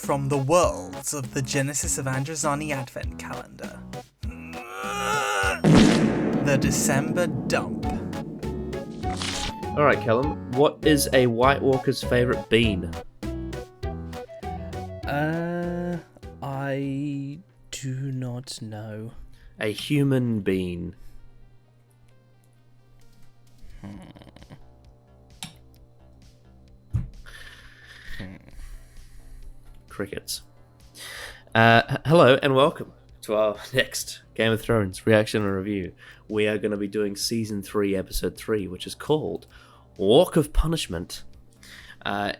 from the worlds of the Genesis of Androzani Advent Calendar. The December Dump. Alright, Callum, what is a White Walker's favourite bean? I do not know. A human bean. Crickets. Hello and welcome to our next Game of Thrones reaction and review. We are going to be doing Season 3, Episode 3, which is called Walk of Punishment.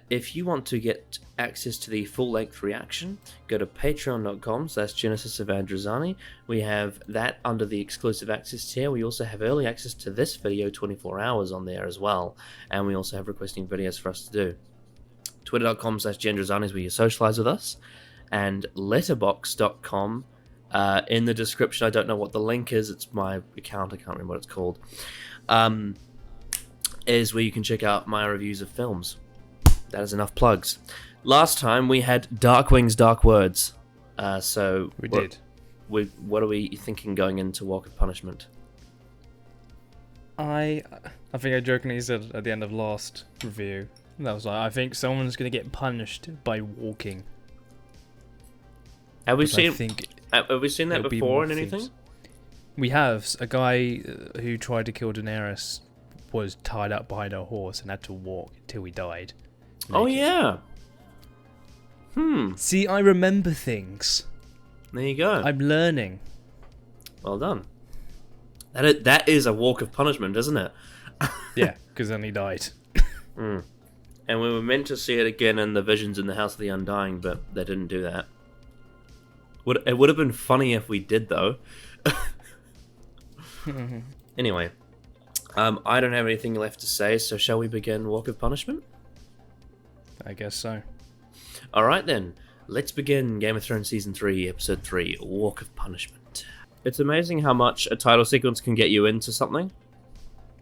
If you want to get access to the full-length reaction, go to patreon.com/Genesis of Androzani. We have that under the exclusive access tier. We also have early access to this video 24 hours on there as well. And we also have requesting videos for us to do. Twitter.com/Gendrozani is where you socialize with us. And letterbox.com in the description. I don't know what the link is. It's my account. I can't remember what it's called. Is where you can check out my reviews of films. That is enough plugs. Last time we had Darkwing's Dark Words. So We did. What are we thinking going into Walk of Punishment? I think I jokingly said at the end of last review, that was like, I think someone's going to get punished by walking. Have we seen that it'll be before more in anything? things. We have. A guy who tried to kill Daenerys was tied up behind a horse and had to walk until he died. Oh naked. yeah. See, I remember things. There you go. I'm learning. Well done. That is a walk of punishment, isn't it? Yeah, because then he died. And we were meant to see it again in the Visions in the House of the Undying, but they didn't do that. It would have been funny if we did, though. Anyway, I don't have anything left to say, so shall we begin Walk of Punishment? I guess so. Alright then, let's begin Game of Thrones Season 3, Episode 3, Walk of Punishment. It's amazing how much a title sequence can get you into something.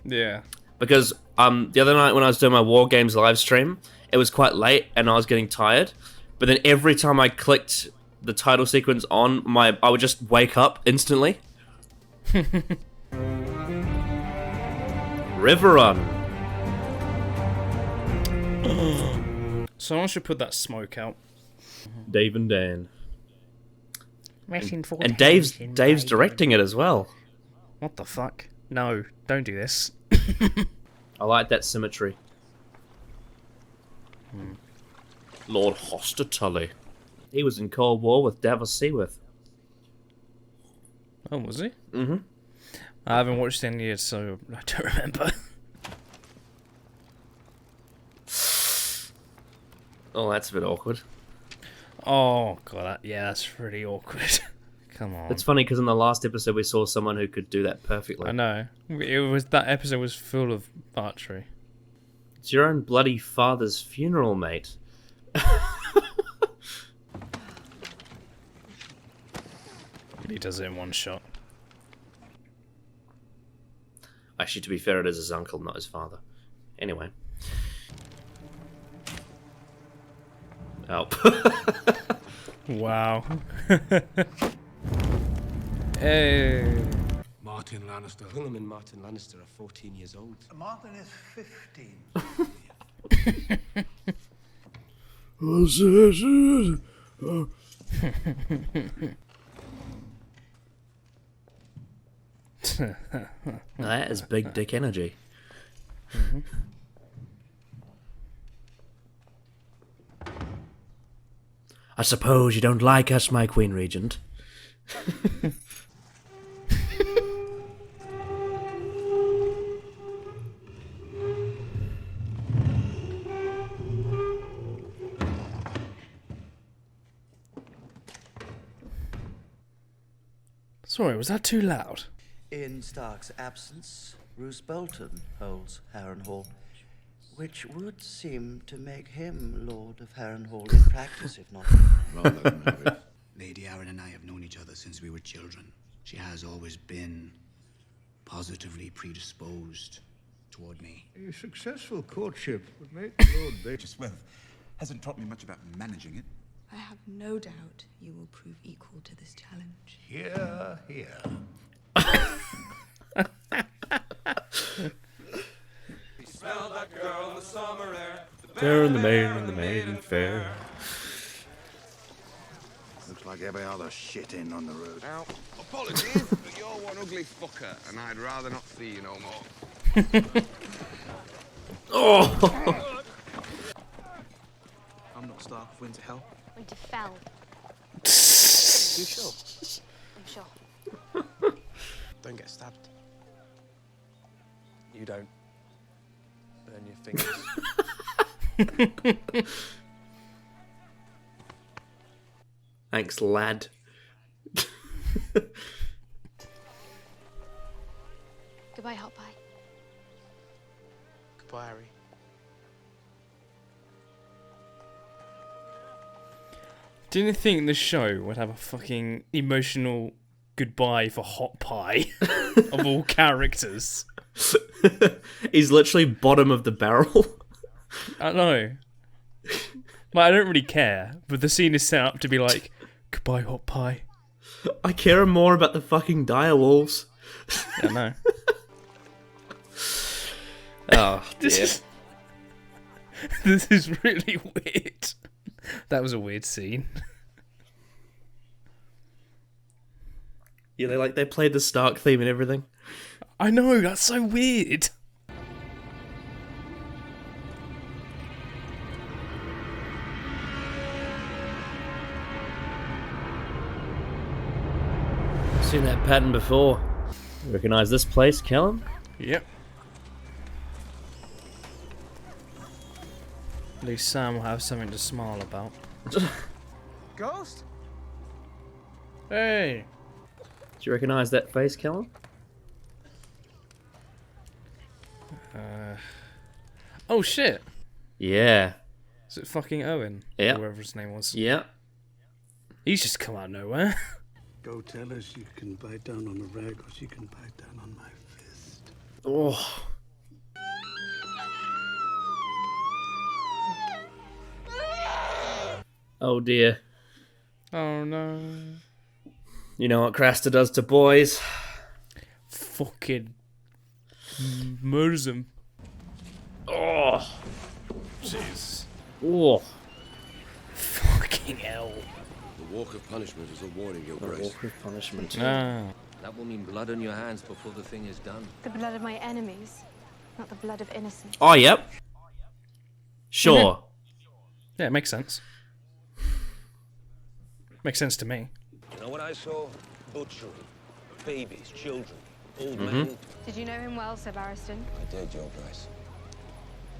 Yeah. Because the other night when I was doing my War Games live stream, it was quite late and I was getting tired. But then every time I clicked the title sequence on, I would just wake up instantly. River Run. Someone should put that smoke out. Dave and Dan. And Dave's directing it as well. What the fuck? No, don't do this. I like that symmetry. Lord Hoster-Tully. He was in Cold War with Davos Seaworth. Oh, was he? Mm-hmm. I haven't watched any yet, so I don't remember. Oh, that's a bit awkward. Oh, God, that's pretty awkward. Come on. It's funny because in the last episode we saw someone who could do that perfectly. I know. That episode was full of archery. It's your own bloody father's funeral, mate. He does it in one shot. Actually, to be fair, it is his uncle, not his father. Anyway. Oh. Wow. Hey. Martin Lannister. William and Martin Lannister are 14 years old. Martin is 15. That is big dick energy. I suppose you don't like us, my Queen Regent. Sorry, was that too loud? In Stark's absence, Roose Bolton holds Harrenhal, which would seem to make him Lord of Harrenhal in practice, if not. Rather than married. Lady Arryn and I have known each other since we were children. She has always been positively predisposed toward me. A successful courtship would make Lord Bates. Well, hasn't taught me much about managing it. I have no doubt you will prove equal to this challenge. Here, here. He smelled that girl in the summer air. There in the maiden fair. Looks like every other shit in on the road. Now, apologies, but you're one ugly fucker, and I'd rather not see you no more. Oh! I'm not Stark of Winterfell. Winterfell. You sure? I'm sure. Don't get stabbed. You don't. Burn your fingers. Thanks, lad. Goodbye, Hot Pie. Goodbye, Harry. Didn't you think the show would have a fucking emotional goodbye for Hot Pie of all characters? He's literally bottom of the barrel. I know. Like, I don't really care, but the scene is set up to be like, goodbye, Hot Pie. I care more about the fucking direwolves. I know. Oh, dear. This is really weird. That was a weird scene. Yeah, they played the Stark theme and everything. I know, that's so weird. Seen that pattern before. Recognize this place, Callum? Yep. At least Sam will have something to smile about. Ghost? Hey! Do you recognize that face, Callum? Oh shit! Yeah. Is it fucking Owen? Yeah. Or whoever his name was. Yeah. He's just come out of nowhere. Go tell her she can bite down on a rag or she can bite down on my fist. Oh. Oh dear. Oh no. You know what Craster does to boys? Fucking murders him. Oh. Jeez. Oh. Fucking hell. The walk of punishment is a warning, Your Grace. Walk of punishment. Ah. That will mean blood on your hands before the thing is done. The blood of my enemies, not the blood of innocents. Oh, yep. Sure. Yeah, it makes sense. Makes sense to me. You know what I saw? Butchery. Babies, children, old men. Did you know him well, Sir Barristan? I did, Your Grace.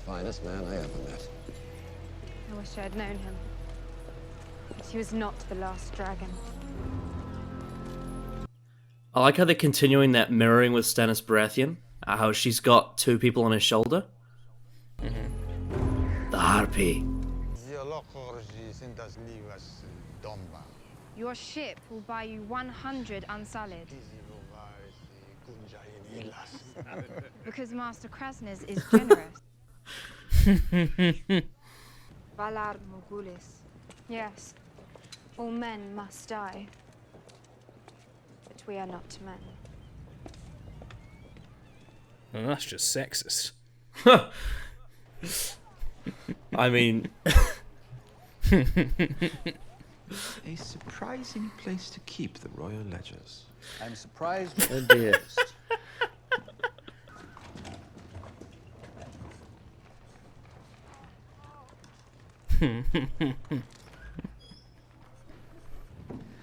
Finest man I ever met. I wish I had known him. But he was not the last dragon. I like how they're continuing that mirroring with Stannis Baratheon. How she's got two people on her shoulder. The Harpy. Your ship will buy you 100 unsullied. Because Master Krasnez is generous. Valar Morgulis. Yes, all men must die. But we are not men. Well, that's just sexist. I mean... A surprising place to keep the royal ledgers. I'm surprised. Oh dear.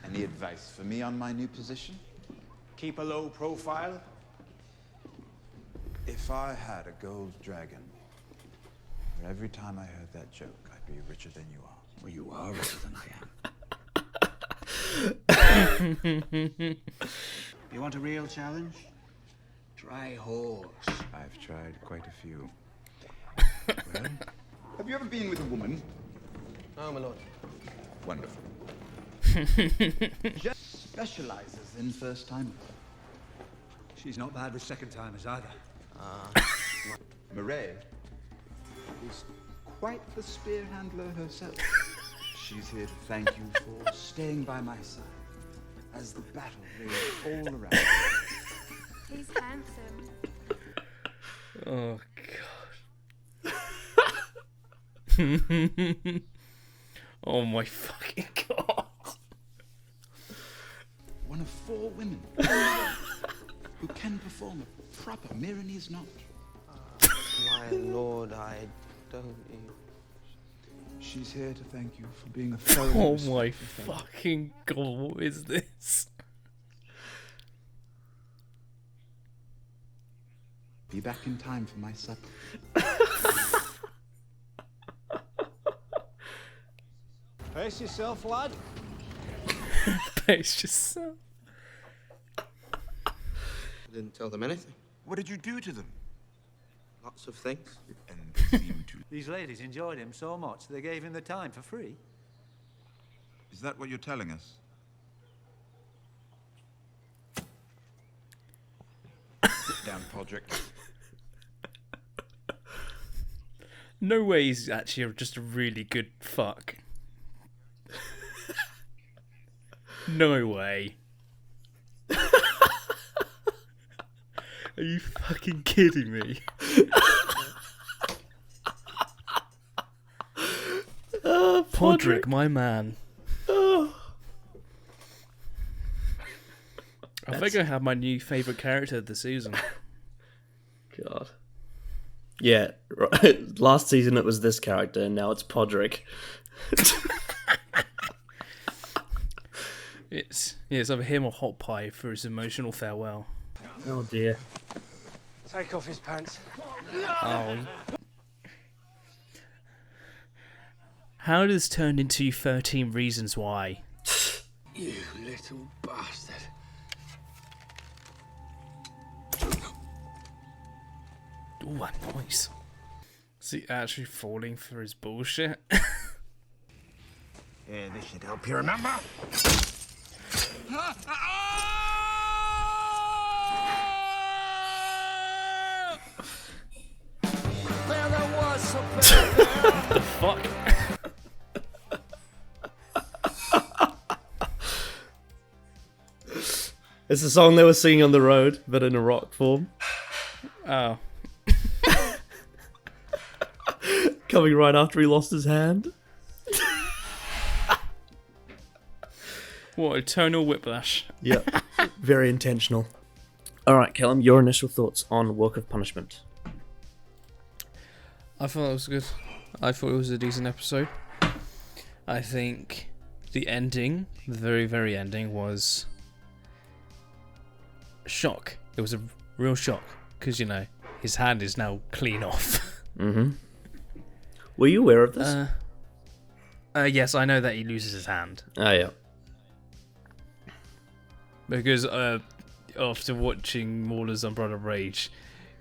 Any advice for me on my new position? Keep a low profile. If I had a gold dragon, for every time I heard that joke, I'd be richer than you are. Well, you are richer than I am. You want a real challenge? Try horse. I've tried quite a few. Well, have you ever been with a woman? No, my lord. Wonderful. Just specializes in first timers. She's not bad with second timers either. Marae is quite the spear handler herself. She's here to thank you for staying by my side as the battle raged all around. He's handsome. Oh god. Oh my fucking god. One of 4 women who can perform a proper Milanese knot. My lord, I don't even... She's here to thank you for being a thoroughly Oh my respectful fellow. fucking god, what is this? Be back in time for my supper. Pace yourself, lad. Pace yourself. I didn't tell them anything. What did you do to them? Lots of things. And they seem to... These ladies enjoyed him so much they gave him the time for free. Is that what you're telling us? Sit down, Podrick. No way he's actually just a really good fuck. No way. Are you fucking kidding me? Podrick, my man. I think I have my new favourite character of the season. God. Yeah, right. Last season it was this character, and now it's Podrick. It's either him or Hot Pie for his emotional farewell. Oh dear. Take off his pants. Oh. How does this turn into 13 Reasons Why? You little bastard. Ooh, that noise. Is he actually falling for his bullshit? Yeah, this should help you remember. What the fuck? It's the song they were singing on the road, but in a rock form. Oh. Coming right after he lost his hand. What a tonal whiplash. Yep. Very intentional. Alright, Callum, your initial thoughts on Work of Punishment. I thought it was good. I thought it was a decent episode. I think the ending, the very, very ending, was shock. It was a real shock because, you know, his hand is now clean off. Mm-hmm. Were you aware of this? Yes, I know that he loses his hand. Oh, yeah. Because after watching Mauler's Umbrella Rage,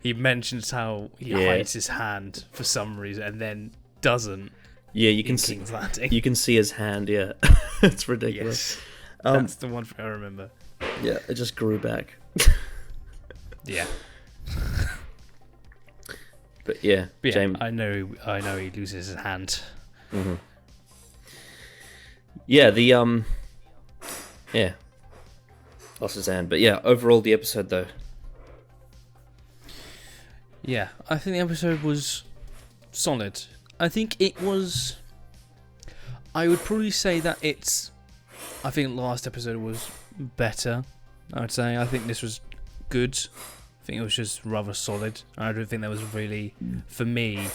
he mentions how he hides his hand for some reason and then doesn't. Yeah, you can see. King's Landing. You can see his hand. Yeah, it's ridiculous. Yes. That's the one thing I remember. Yeah, it just grew back. Yeah. But yeah, James. I know he loses his hand. Mm-hmm. Yeah, yeah, lost his hand. But yeah, overall the episode though. Yeah, I think the episode was solid. I think it was. I would probably say that it's. I think last episode was better. I would say. I think this was good. I think it was just rather solid. I don't think there was really, for me,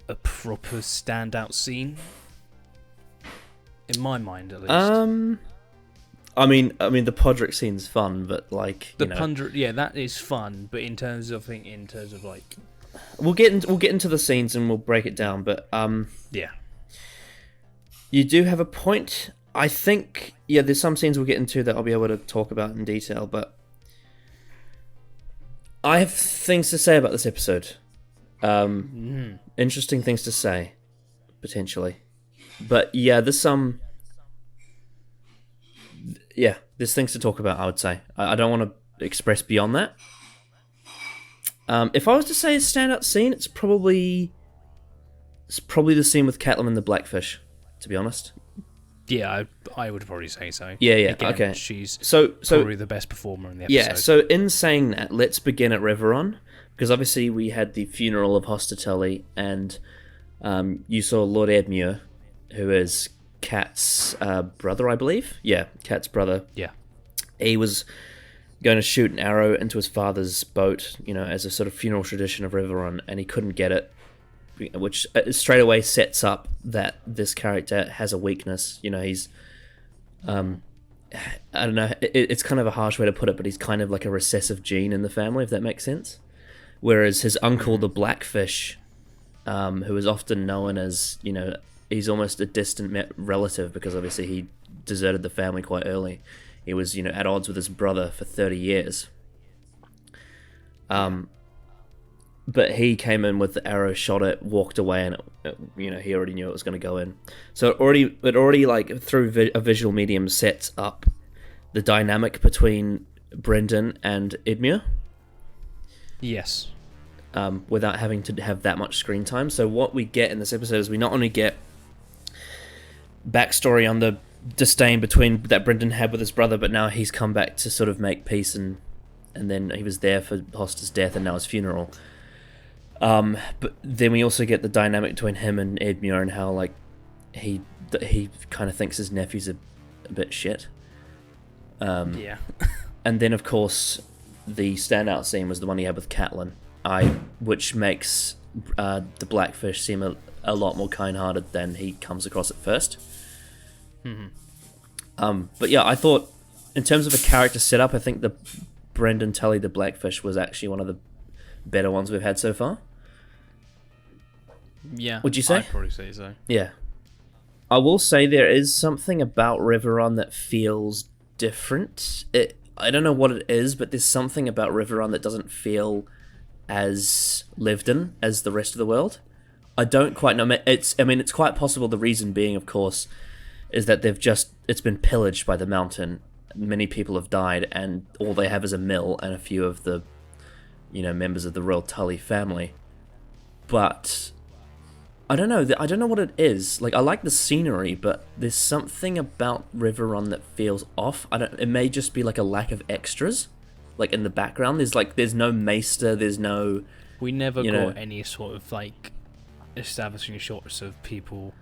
a proper standout scene. In my mind, at least. I mean, the Podrick scene's fun, but like the Podrick, yeah, that is fun. But in terms of like, we'll get into the scenes and we'll break it down. But yeah, you do have a point. I think there's some scenes we'll get into that I'll be able to talk about in detail, but I have things to say about this episode. Interesting things to say, potentially. But yeah, there's some. Yeah, there's things to talk about, I would say. I don't want to express beyond that. If I was to say a standout scene, it's probably the scene with Catelyn and the Blackfish, to be honest. Yeah, I would probably say so. Yeah, yeah, Again, okay. She's so probably the best performer in the episode. Yeah, so in saying that, let's begin at Riveron, because obviously we had the funeral of Hostatully, and you saw Lord Edmure, who is Kat's brother, I believe. Yeah, Kat's brother. Yeah. He was going to shoot an arrow into his father's boat, as a sort of funeral tradition of Riveron, and he couldn't get it, which straight away sets up that this character has a weakness. He's, I don't know, it's kind of a harsh way to put it, but he's kind of like a recessive gene in the family, if that makes sense. Whereas his uncle, the Blackfish, who is often known as, he's almost a distant relative because obviously he deserted the family quite early. He was, at odds with his brother for 30 years. But he came in with the arrow, shot it, walked away, and he already knew it was going to go in. So it already like through a visual medium sets up the dynamic between Brendan and Edmure. Yes. Without having to have that much screen time. So what we get in this episode is we not only get backstory on the disdain that Brendan had with his brother, but now he's come back to sort of make peace, and then he was there for Hoster's death and now his funeral. But then we also get the dynamic between him and Edmure and how like he kind of thinks his nephew's a bit shit. Yeah. And then of course the standout scene was the one he had with Catelyn, which makes the Blackfish seem a lot more kind-hearted than he comes across at first. Mm-hmm. But yeah, I thought in terms of a character setup, I think the Brendan Tully the Blackfish was actually one of the better ones we've had so far. Yeah. Would you say? I'd probably say so. Yeah. I will say there is something about Riveron that feels different. I don't know what it is, but there's something about Riveron that doesn't feel as lived in as the rest of the world. I don't quite know. It's quite possible the reason being, of course, is that it's been pillaged by the mountain. Many people have died, and all they have is a mill and a few of the, members of the royal Tully family. But I don't know. I don't know what it is. Like, I like the scenery, but there's something about Riveron that feels off. It may just be like a lack of extras, like in the background. There's no maester. There's no. We never got any sort of like establishing shots of people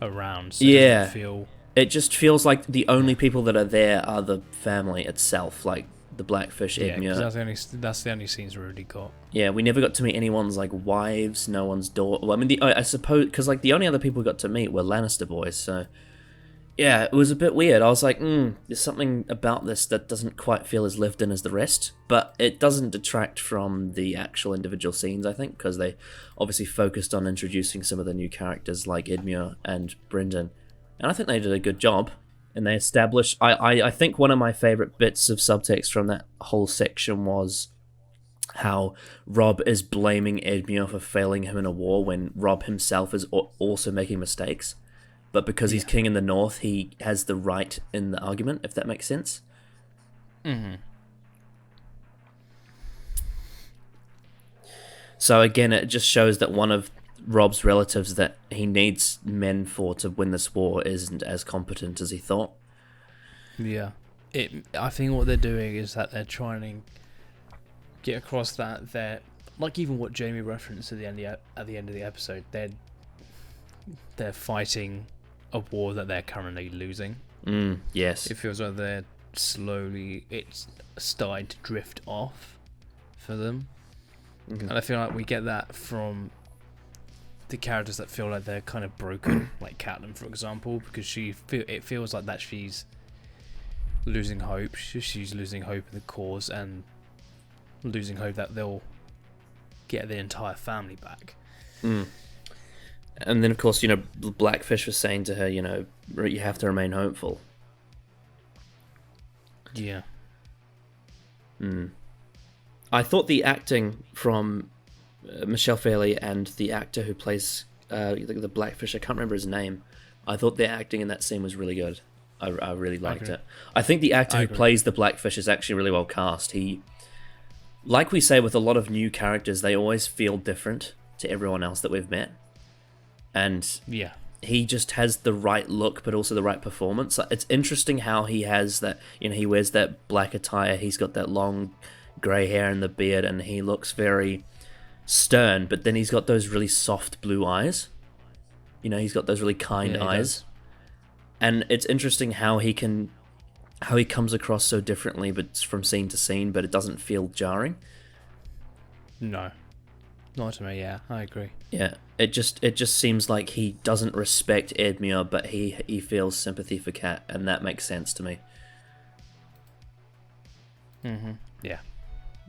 around. So yeah. It It just feels like the only people that are there are the family itself, like the Blackfish, Edmure. That's the only scenes we really got. Yeah, we never got to meet anyone's like wives, no one's daughter. Well, I mean, I suppose because like the only other people we got to meet were Lannister boys. So yeah, it was a bit weird. I was like, there's something about this that doesn't quite feel as lived in as the rest, but it doesn't detract from the actual individual scenes. I think because they obviously focused on introducing some of the new characters like Edmure and Brendan. And I think they did a good job. And they established... I think one of my favourite bits of subtext from that whole section was how Robb is blaming Edmure for failing him in a war when Robb himself is also making mistakes. But because he's king in the north, he has the right in the argument, if that makes sense. Mm-hmm. So again, it just shows that one of Robb's relatives that he needs men for to win this war isn't as competent as he thought. Yeah. I think what they're doing is that they're trying to get across that they're, like even what Jamie referenced at the end of the episode, they're fighting a war that they're currently losing. Yes. It feels like it's starting to drift off for them. Mm-hmm. And I feel like we get that from the characters that feel like they're kind of broken, like Catelyn, for example, because it feels like that she's losing hope. She's losing hope in the cause and losing hope that they'll get the entire family back. And then, of course, Blackfish was saying to her, you have to remain hopeful. Yeah. I thought the acting from Michelle Fairley and the actor who plays the Blackfish, I can't remember his name. I thought their acting in that scene was really good. I really liked it. I think the actor who plays the Blackfish is actually really well cast. He, like we say with a lot of new characters, they always feel different to everyone else that we've met. And he just has the right look, but also the right performance. It's interesting how he has that, he wears that black attire, he's got that long grey hair and the beard, and he looks very stern, but then he's got those really soft blue eyes. He's got those really kind eyes. And it's interesting how he comes across so differently, but from scene to scene, but it doesn't feel jarring. No. Not to me, yeah, I agree. Yeah, it just seems like he doesn't respect Edmure, but he feels sympathy for Kat, and that makes sense to me. Yeah.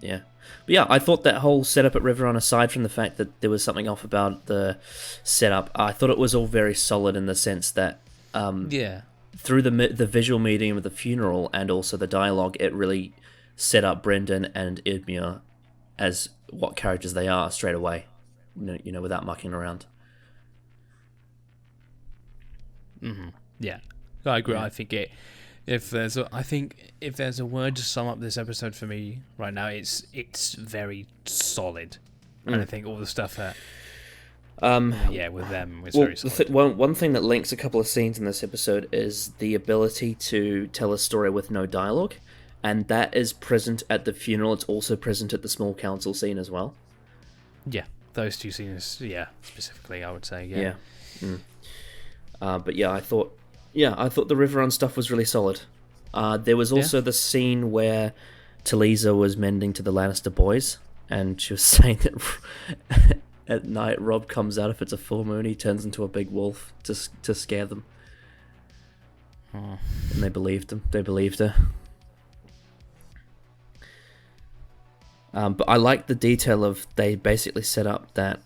Yeah. But yeah, I thought that whole setup at Riverrun, aside from the fact that there was something off about the setup, I thought it was all very solid in the sense that through the visual medium of the funeral and also the dialogue, it really set up Brendan and Edmure as what characters they are straight away, without mucking around. Yeah, I agree. Yeah. I think if there's a word to sum up this episode for me right now, it's very solid. And I think all the stuff that with them was very solid. One thing that links a couple of scenes in this episode is the ability to tell a story with no dialogue. And that is present at the funeral. It's also present at the small council scene as well. Yeah, those two scenes, specifically, I would say, Yeah. But I thought the Riverrun stuff was really solid. There was also the scene where Talisa was mending to the Lannister boys, and she was saying that at night Robb comes out if it's a full moon, he turns into a big wolf to scare them. And they believed him. They believed her. But I like the detail of they basically set up that,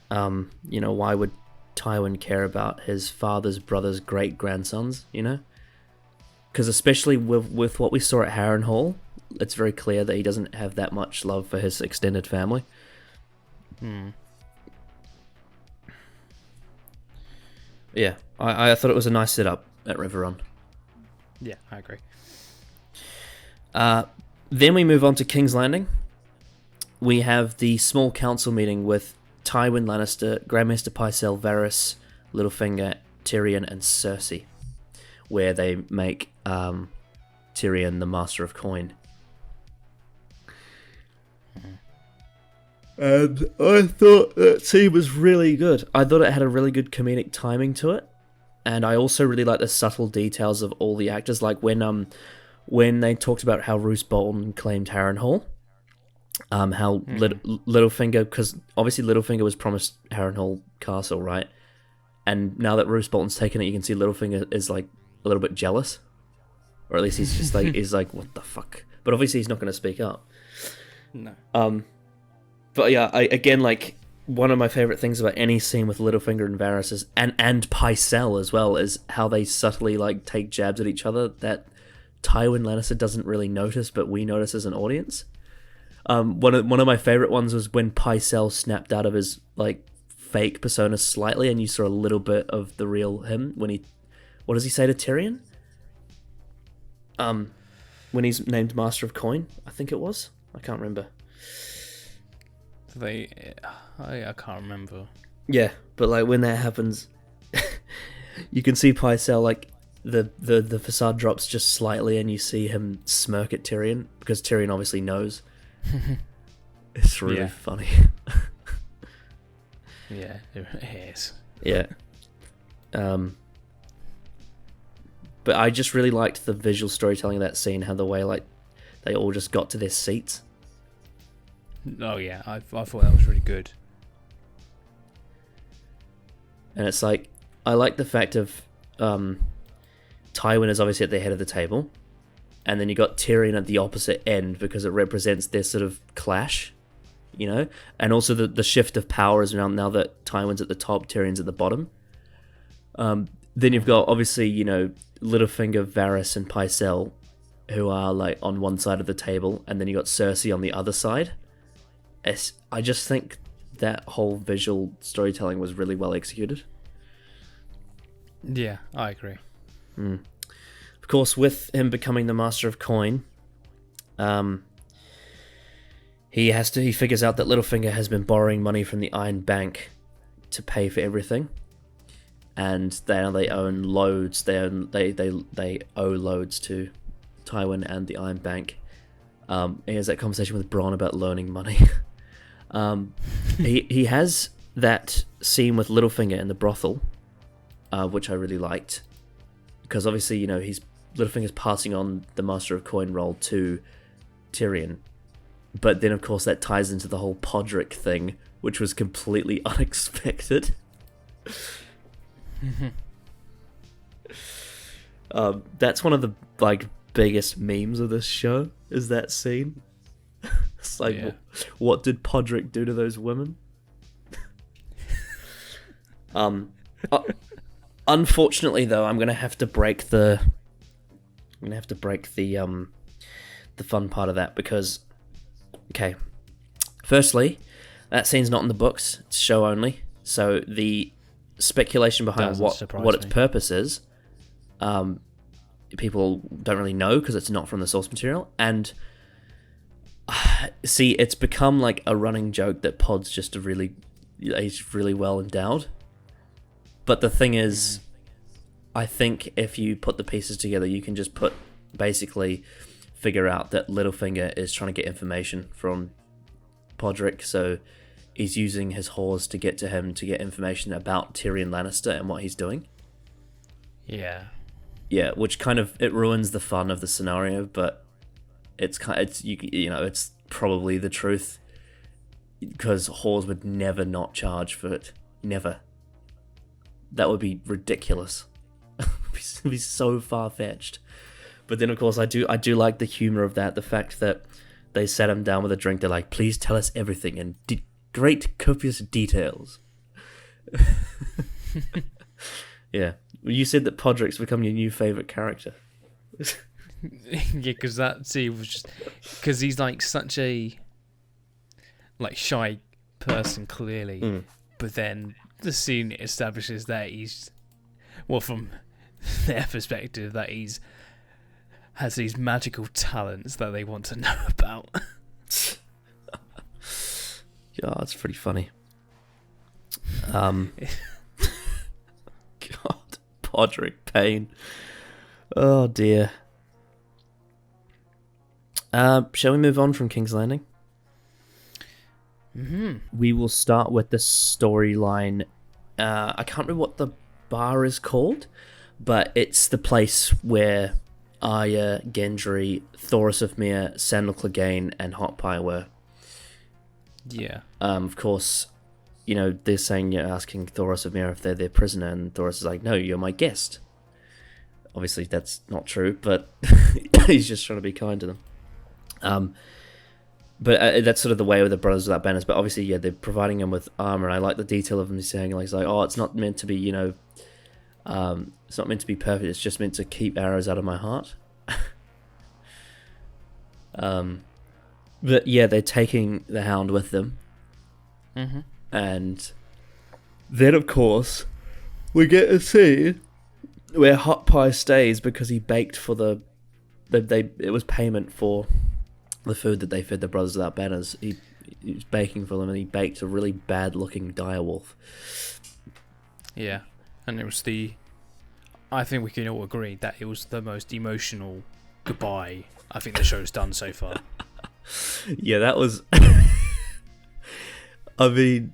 why would Tywin care about his father's brother's great-grandsons, Because especially with what we saw at Harrenhal, it's very clear that he doesn't have that much love for his extended family. Yeah, I thought it was a nice setup at Riverrun. Yeah, I agree. Then we move on to King's Landing. We have the small council meeting with Tywin Lannister, Grandmaster Pycelle, Varys, Littlefinger, Tyrion, and Cersei, where they make Tyrion the Master of Coin. And I thought that scene was really good. I thought it had a really good comedic timing to it, and I also really like the subtle details of all the actors, like when they talked about how Roose Bolton claimed Harrenhal. How Littlefinger, because obviously Littlefinger was promised Harrenhal Castle, right? And now that Roose Bolton's taken it, you can see Littlefinger is like a little bit jealous, or at least he's just like he's what the fuck. But obviously he's not going to speak up. No. But yeah, again, one of my favorite things about any scene with Littlefinger and Varys is, and Pycelle as well, is how they subtly take jabs at each other that Tywin Lannister doesn't really notice, but we notice as an audience. One of my favorite ones was when Pycelle snapped out of his fake persona slightly, and you saw a little bit of the real him when what does he say to Tyrion? When he's named Master of Coin, I think it was. I can't remember. I can't remember. Yeah, but when that happens, you can see Pycelle the facade drops just slightly, and you see him smirk at Tyrion because Tyrion obviously knows. It's really funny. Yeah, it is. Yeah. But I just really liked the visual storytelling of that scene, how the way they all just got to their seats. Oh yeah, I thought that was really good. And it's I like the fact of Tywin is obviously at the head of the table, and then you got Tyrion at the opposite end because it represents their sort of clash, and also the shift of power is now that Tywin's at the top, Tyrion's at the bottom. Then you've got obviously Littlefinger, Varys, and Pycelle, who are on one side of the table, and then you got Cersei on the other side. I just think that whole visual storytelling was really well executed. Yeah, I agree. Of course, with him becoming the Master of Coin, he figures out that Littlefinger has been borrowing money from the Iron Bank to pay for everything. and they own loads. They owe loads to Tywin and the Iron Bank. He has that conversation with Bronn about loaning money. He has that scene with Littlefinger in the brothel, which I really liked, because obviously, you know, Littlefinger's passing on the Master of Coin role to Tyrion, but then of course that ties into the whole Podrick thing, which was completely unexpected. That's one of the biggest memes of this show, is that scene. It's like, yeah. What did Podrick do to those women? Unfortunately, though, I'm gonna have to break the fun part of that, because, okay, firstly, that scene's not in the books; it's show only. So the speculation behind what its purpose is, people don't really know because it's not from the source material. And see, it's become like a running joke that Pod's just he's really well endowed. But the thing is, I think if you put the pieces together, you can just basically figure out that Littlefinger is trying to get information from Podrick, so he's using his whores to get to him to get information about Tyrion Lannister and what he's doing. Yeah, which kind of, it ruins the fun of the scenario, but it's probably the truth, because whores would never not charge for it. Never. That would be ridiculous. It'd be so far-fetched. But then, of course, I do like the humor of that. The fact that they sat him down with a drink. They're like, "Please tell us everything in great copious details." Yeah, you said that Podrick's become your new favorite character. Yeah, because that scene was just because he's like such a shy person, clearly, but then the scene establishes that he's, well, from their perspective, that has these magical talents that they want to know about. Yeah, it's pretty funny. God, Podrick Payne. Oh dear. Shall we move on from King's Landing? Mm-hmm. We will start with the storyline. I can't remember what the bar is called, but it's the place where Arya, Gendry, Thoros of Myr, Sandal Clegane, and Hot Pie were. Yeah. Of course, you know, they're saying, you're asking Thoros of Myr if they're their prisoner, and Thoros is like, "No, you're my guest." Obviously, that's not true, but he's just trying to be kind to them. But that's sort of the way with the Brothers Without Banners. But obviously, yeah, they're providing him with armor. And I like the detail of him saying, like, "Oh, it's not meant to be, you know, it's not meant to be perfect. It's just meant to keep arrows out of my heart." But yeah, they're taking the Hound with them. Mm-hmm. And then, of course, we get a scene where Hot Pie stays because he baked for it was payment for the food that they fed the Brothers Without Banners. He was baking for them, and he baked a really bad-looking direwolf. Yeah, and it was I think we can all agree that it was the most emotional goodbye I think the show's done so far. Yeah, that was... I mean,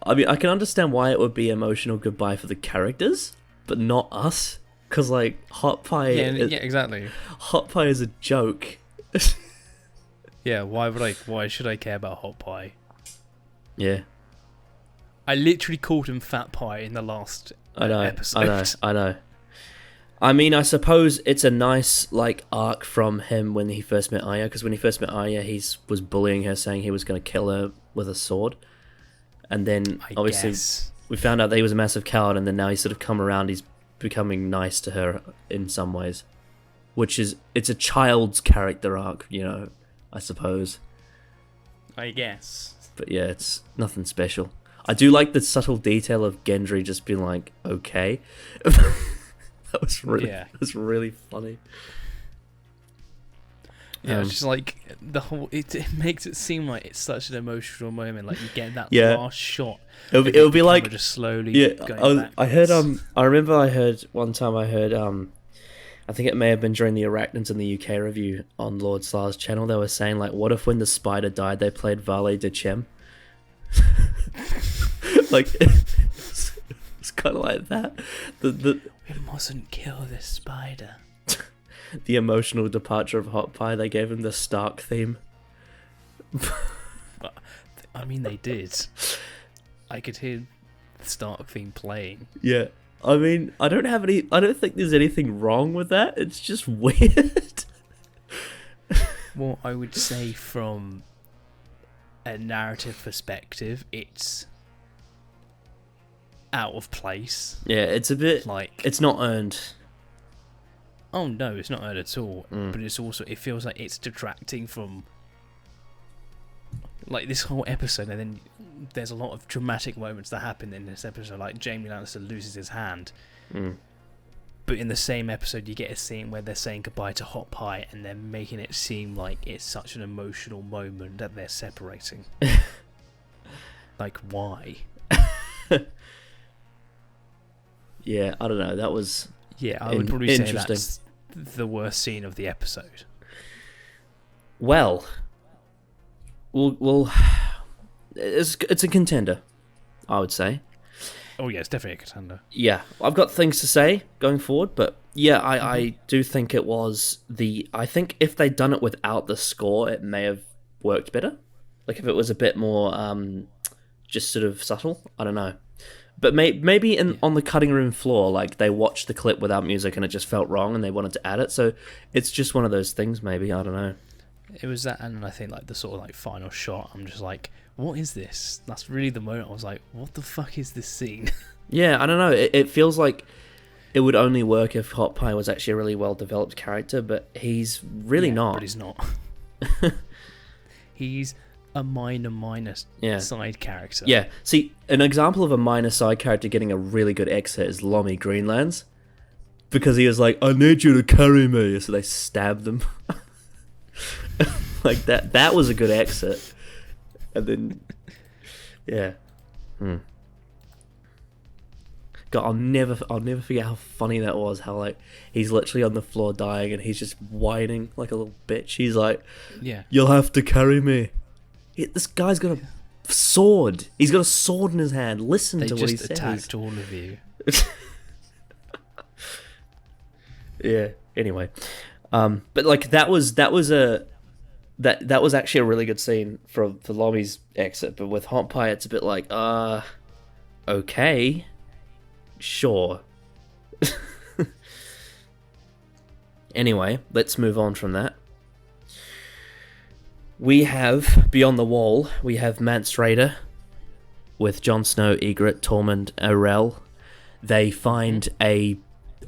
I can understand why it would be emotional goodbye for the characters, but not us. Because, like, Hot Pie... Yeah, exactly. Hot Pie is a joke. Yeah, why should I care about Hot Pie? Yeah. I literally called him Fat Pie in the last episode. I know. I mean, I suppose it's a nice, like, arc from him when he first met Arya, because when he first met Arya, he was bullying her, saying he was going to kill her with a sword. And then, obviously, we found out that he was a massive coward, and then now he's sort of come around, he's becoming nice to her in some ways. It's a child's character arc, you know, I suppose. I guess. But yeah, it's nothing special. I do like the subtle detail of Gendry just being like, "Okay." That was really funny. Yeah, it's just like the whole. It makes it seem like it's such an emotional moment. Like you get that Yeah. last shot. It'll be like just slowly. Yeah, Going I heard. I remember I heard one time. I heard. I think it may have been during the Arachnids in the UK review on Lord Slar's channel. They were saying like, what if when the spider died, they played Valet de Chem? Like it's kind of like that. The We mustn't kill this spider. the emotional departure of Hot Pie. They gave him the Stark theme. I mean, they did. I could hear the Stark theme playing. Yeah. I mean, I don't think there's anything wrong with that. It's just weird. Well, I would say from a narrative perspective, it's out of place. Yeah, it's a bit like it's not earned. Oh no, it's not earned at all. But it's also, it feels like it's detracting from like this whole episode, and then there's a lot of dramatic moments that happen in this episode, like Jaime Lannister loses his hand. But in the same episode, you get a scene where they're saying goodbye to Hot Pie, and they're making it seem like it's such an emotional moment that they're separating. Like, why? Yeah, I don't know. That was I would probably say that's the worst scene of the episode. Well, it's a contender, I would say. Oh yeah, it's definitely a contender. Yeah, I've got things to say going forward, but yeah, I do think it was I think if they'd done it without the score, it may have worked better. Like if it was a bit more just sort of subtle. I don't know. But maybe on the cutting room floor, like they watched the clip without music and it just felt wrong and they wanted to add it. So it's just one of those things, maybe. I don't know. It was that, and I think like the sort of like final shot, I'm just like, what is this? That's really the moment I was like, what the fuck is this scene? Yeah, I don't know. It feels like it would only work if Hot Pie was actually a really well-developed character, but he's really not. But he's not. He's a minor side character. Yeah. See, an example of a minor side character getting a really good exit is Lomi Greenlands. Because he was like, I need you to carry me. So they stabbed him. Like that was a good exit. And then yeah. God, I'll never forget how funny that was. How like he's literally on the floor dying and he's just whining like a little bitch. He's like, yeah, you'll have to carry me. This guy's got a sword. He's got a sword in his hand. Listen to what he says. They just attacked all of you. Yeah. Anyway, but like that was actually a really good scene for Lomi's exit. But with Hot Pie, it's a bit like, okay, sure. Anyway, let's move on from that. We have, beyond the wall, we have Mance Rayder with Jon Snow, Ygritte, Tormund, Orell. They find a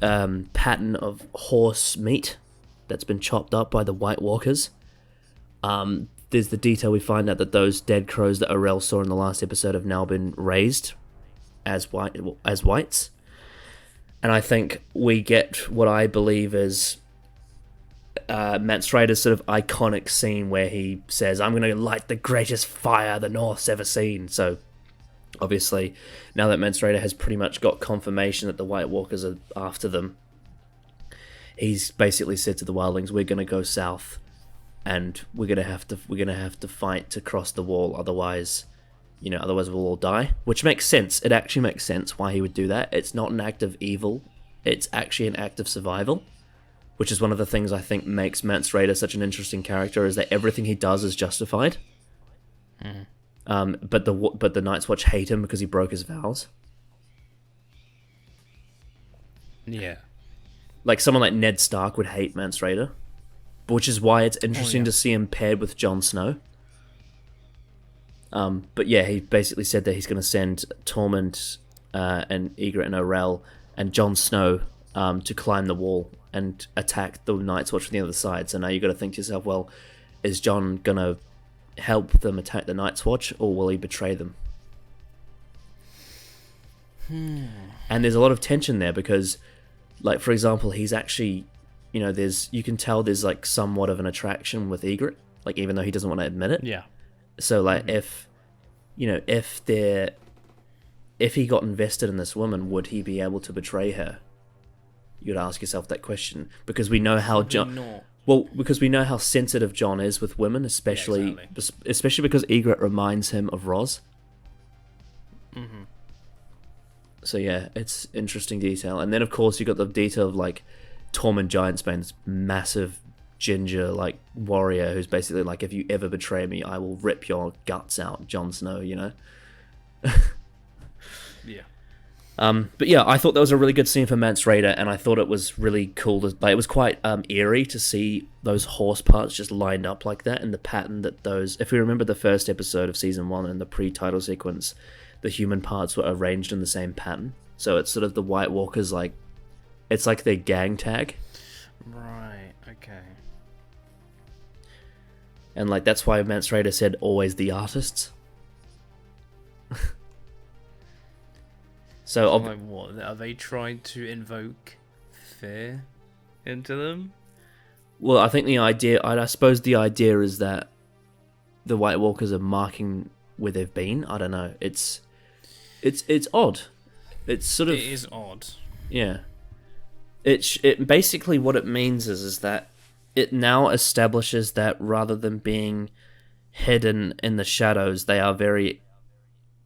pattern of horse meat that's been chopped up by the White Walkers. There's the detail we find out that those dead crows that Orell saw in the last episode have now been raised as whites. And I think we get what I believe is Mance Rayder's sort of iconic scene where he says, I'm going to light the greatest fire the North's ever seen. So, obviously, now that Mance Rayder has pretty much got confirmation that the White Walkers are after them, he's basically said to the wildlings, we're going to go south and we're going to have to fight to cross the wall, otherwise we'll all die. Which makes sense. It actually makes sense why he would do that. It's not an act of evil. It's actually an act of survival. Which is one of the things I think makes Mance Rayder such an interesting character, is that everything he does is justified. But the Night's Watch hate him because he broke his vows. Yeah. Like someone like Ned Stark would hate Mance Rayder, which is why it's interesting to see him paired with Jon Snow. But yeah, he basically said that he's going to send Tormund and Ygritte and Orell and Jon Snow to climb the wall and attack the Night's Watch from the other side. So now you've got to think to yourself, well, is Jon going to help them attack the Night's Watch, or will he betray them? And there's a lot of tension there because, like, for example, he's actually, you know, you can tell there's like somewhat of an attraction with Eirich, like even though he doesn't want to admit it. Yeah. So like if he got invested in this woman, would he be able to betray her? You'd ask yourself that question, because we know how John. Well, because we know how sensitive John is with women, especially because Eirich reminds him of Roz. Mm-hmm. So yeah, it's interesting detail. And then of course you got the detail of like Tormund Giantsbane, this massive ginger like warrior who's basically like, if you ever betray me, I will rip your guts out, Jon Snow, you know? Yeah. But yeah, I thought that was a really good scene for Mance Rayder, and I thought it was really cool. It was quite eerie to see those horse parts just lined up like that, and the pattern that those. If we remember the first episode of season 1 in the pre-title sequence, the human parts were arranged in the same pattern. So it's sort of the White Walkers like, it's like their gang tag. Right. Okay. And like that's why Mance Rayder said always the artists. So like what? Are they trying to invoke fear into them? Well, I think the idea, I suppose the idea is that the White Walkers are marking where they've been. I don't know. It's odd. It's sort of. It is odd. Yeah. It basically what it means is that it now establishes that rather than being hidden in the shadows, they are very,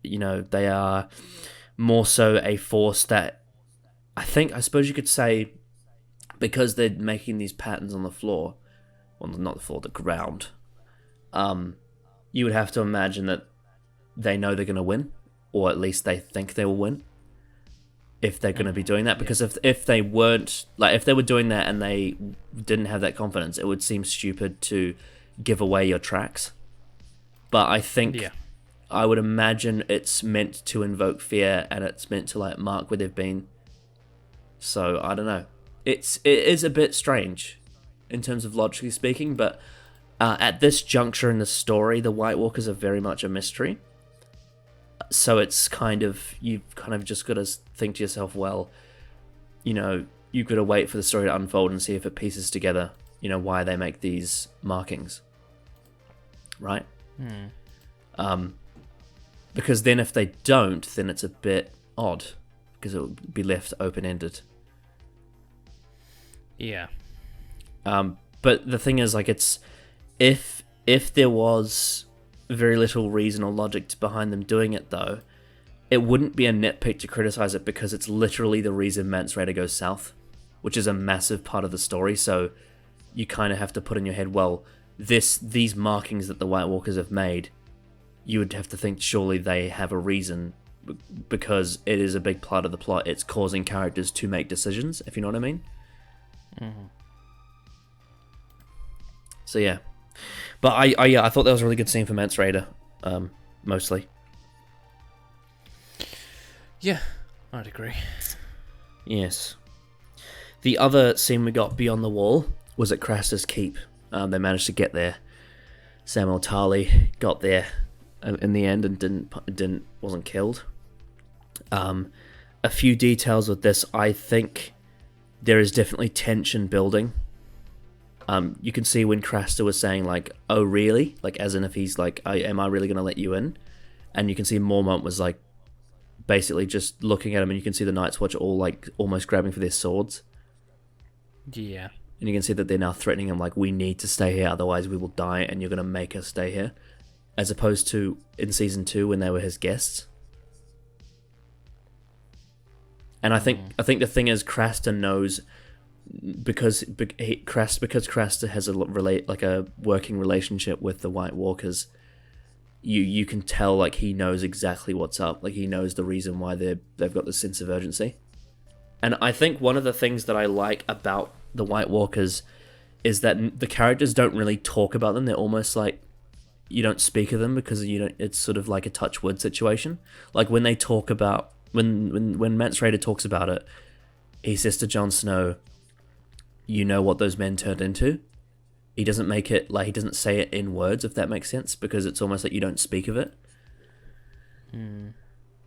they are more so a force that I suppose you could say, because they're making these patterns on the floor, well, not the floor, the ground, you would have to imagine that they know they're going to win, or at least they think they will win if they're going to be doing that. Because if they weren't, like, if they were doing that and they didn't have that confidence, it would seem stupid to give away your tracks. But I think, I would imagine it's meant to invoke fear, and it's meant to like mark where they've been. So I don't know. It is a bit strange in terms of logically speaking, but at this juncture in the story, the White Walkers are very much a mystery. So it's you've kind of just got to think to yourself, well, you've got to wait for the story to unfold and see if it pieces together, why they make these markings. Right? Because then if they don't, then it's a bit odd, because it would be left open-ended. Yeah. But the thing is, like, it's if there was very little reason or logic behind them doing it, though, it wouldn't be a nitpick to criticize it, because it's literally the reason Mance Rayder goes south, which is a massive part of the story. So you kind of have to put in your head, well, these markings that the White Walkers have made, you would have to think surely they have a reason, because it is a big part of the plot. It's causing characters to make decisions, if you know what I mean. Mm-hmm. So yeah, but I thought that was a really good scene for Mance Rayder, mostly. Yeah, I'd agree. Yes. The other scene we got beyond the wall was at Craster's Keep. They managed to get there. Samuel Tarly got there in the end and wasn't killed. A few details with this. I think there is definitely tension building. You can see when Craster was saying like, "Oh really?" Like as in if he's like, "Am I really going to let you in?" And you can see Mormont was like, basically just looking at him, and you can see the Night's Watch all like almost grabbing for their swords. Yeah. And you can see that they're now threatening him, like, we need to stay here, otherwise we will die, and you're going to make us stay here. As opposed to in Season 2 when they were his guests. And I think the thing is, Craster knows, because Craster has a working relationship with the White Walkers, you can tell, like, he knows exactly what's up. Like, he knows the reason why they've got this sense of urgency. And I think one of the things that I like about the White Walkers is that the characters don't really talk about them. They're almost like, you don't speak of them because it's sort of like a touch wood situation. Like when they talk about, when Mance Rayder talks about it, he says to Jon Snow, you know what those men turned into? He doesn't make it, like, he doesn't say it in words, if that makes sense, because it's almost like you don't speak of it.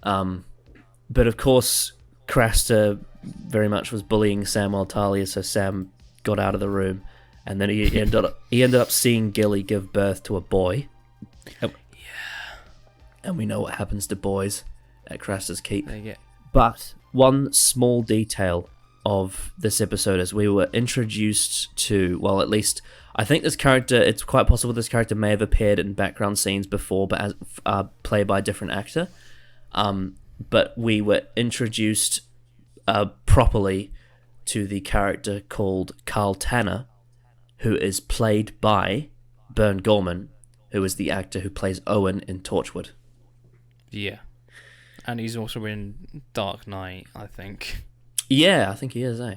But of course, Craster very much was bullying Sam Tarly, so Sam got out of the room, and then he ended up seeing Gilly give birth to a boy. And we know what happens to boys at Craster's Keep. But one small detail of this episode is we were introduced to, well, at least I think this character, it's quite possible this character may have appeared in background scenes before, but as played by a different actor. But we were introduced properly to the character called Carl Tanner, who is played by Bern Gorman, who is the actor who plays Owen in Torchwood. Yeah. And he's also in Dark Knight, I think. Yeah, I think he is, eh?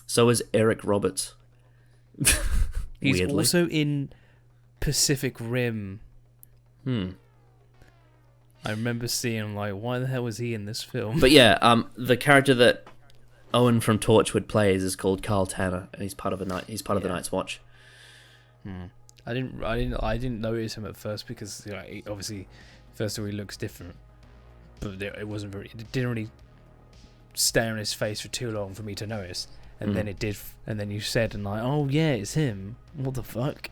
So is Eric Roberts. He's Weirdly. also in Pacific Rim. I remember seeing, like, why the hell was he in this film? But yeah, the character that Owen from Torchwood plays is called Carl Tanner, and he's part of the Night's Watch. I didn't notice him at first because, you know, obviously, first of all, he looks different, but it didn't really stare in his face for too long for me to notice. And then it did, and then you said, and like, oh yeah, it's him. What the fuck?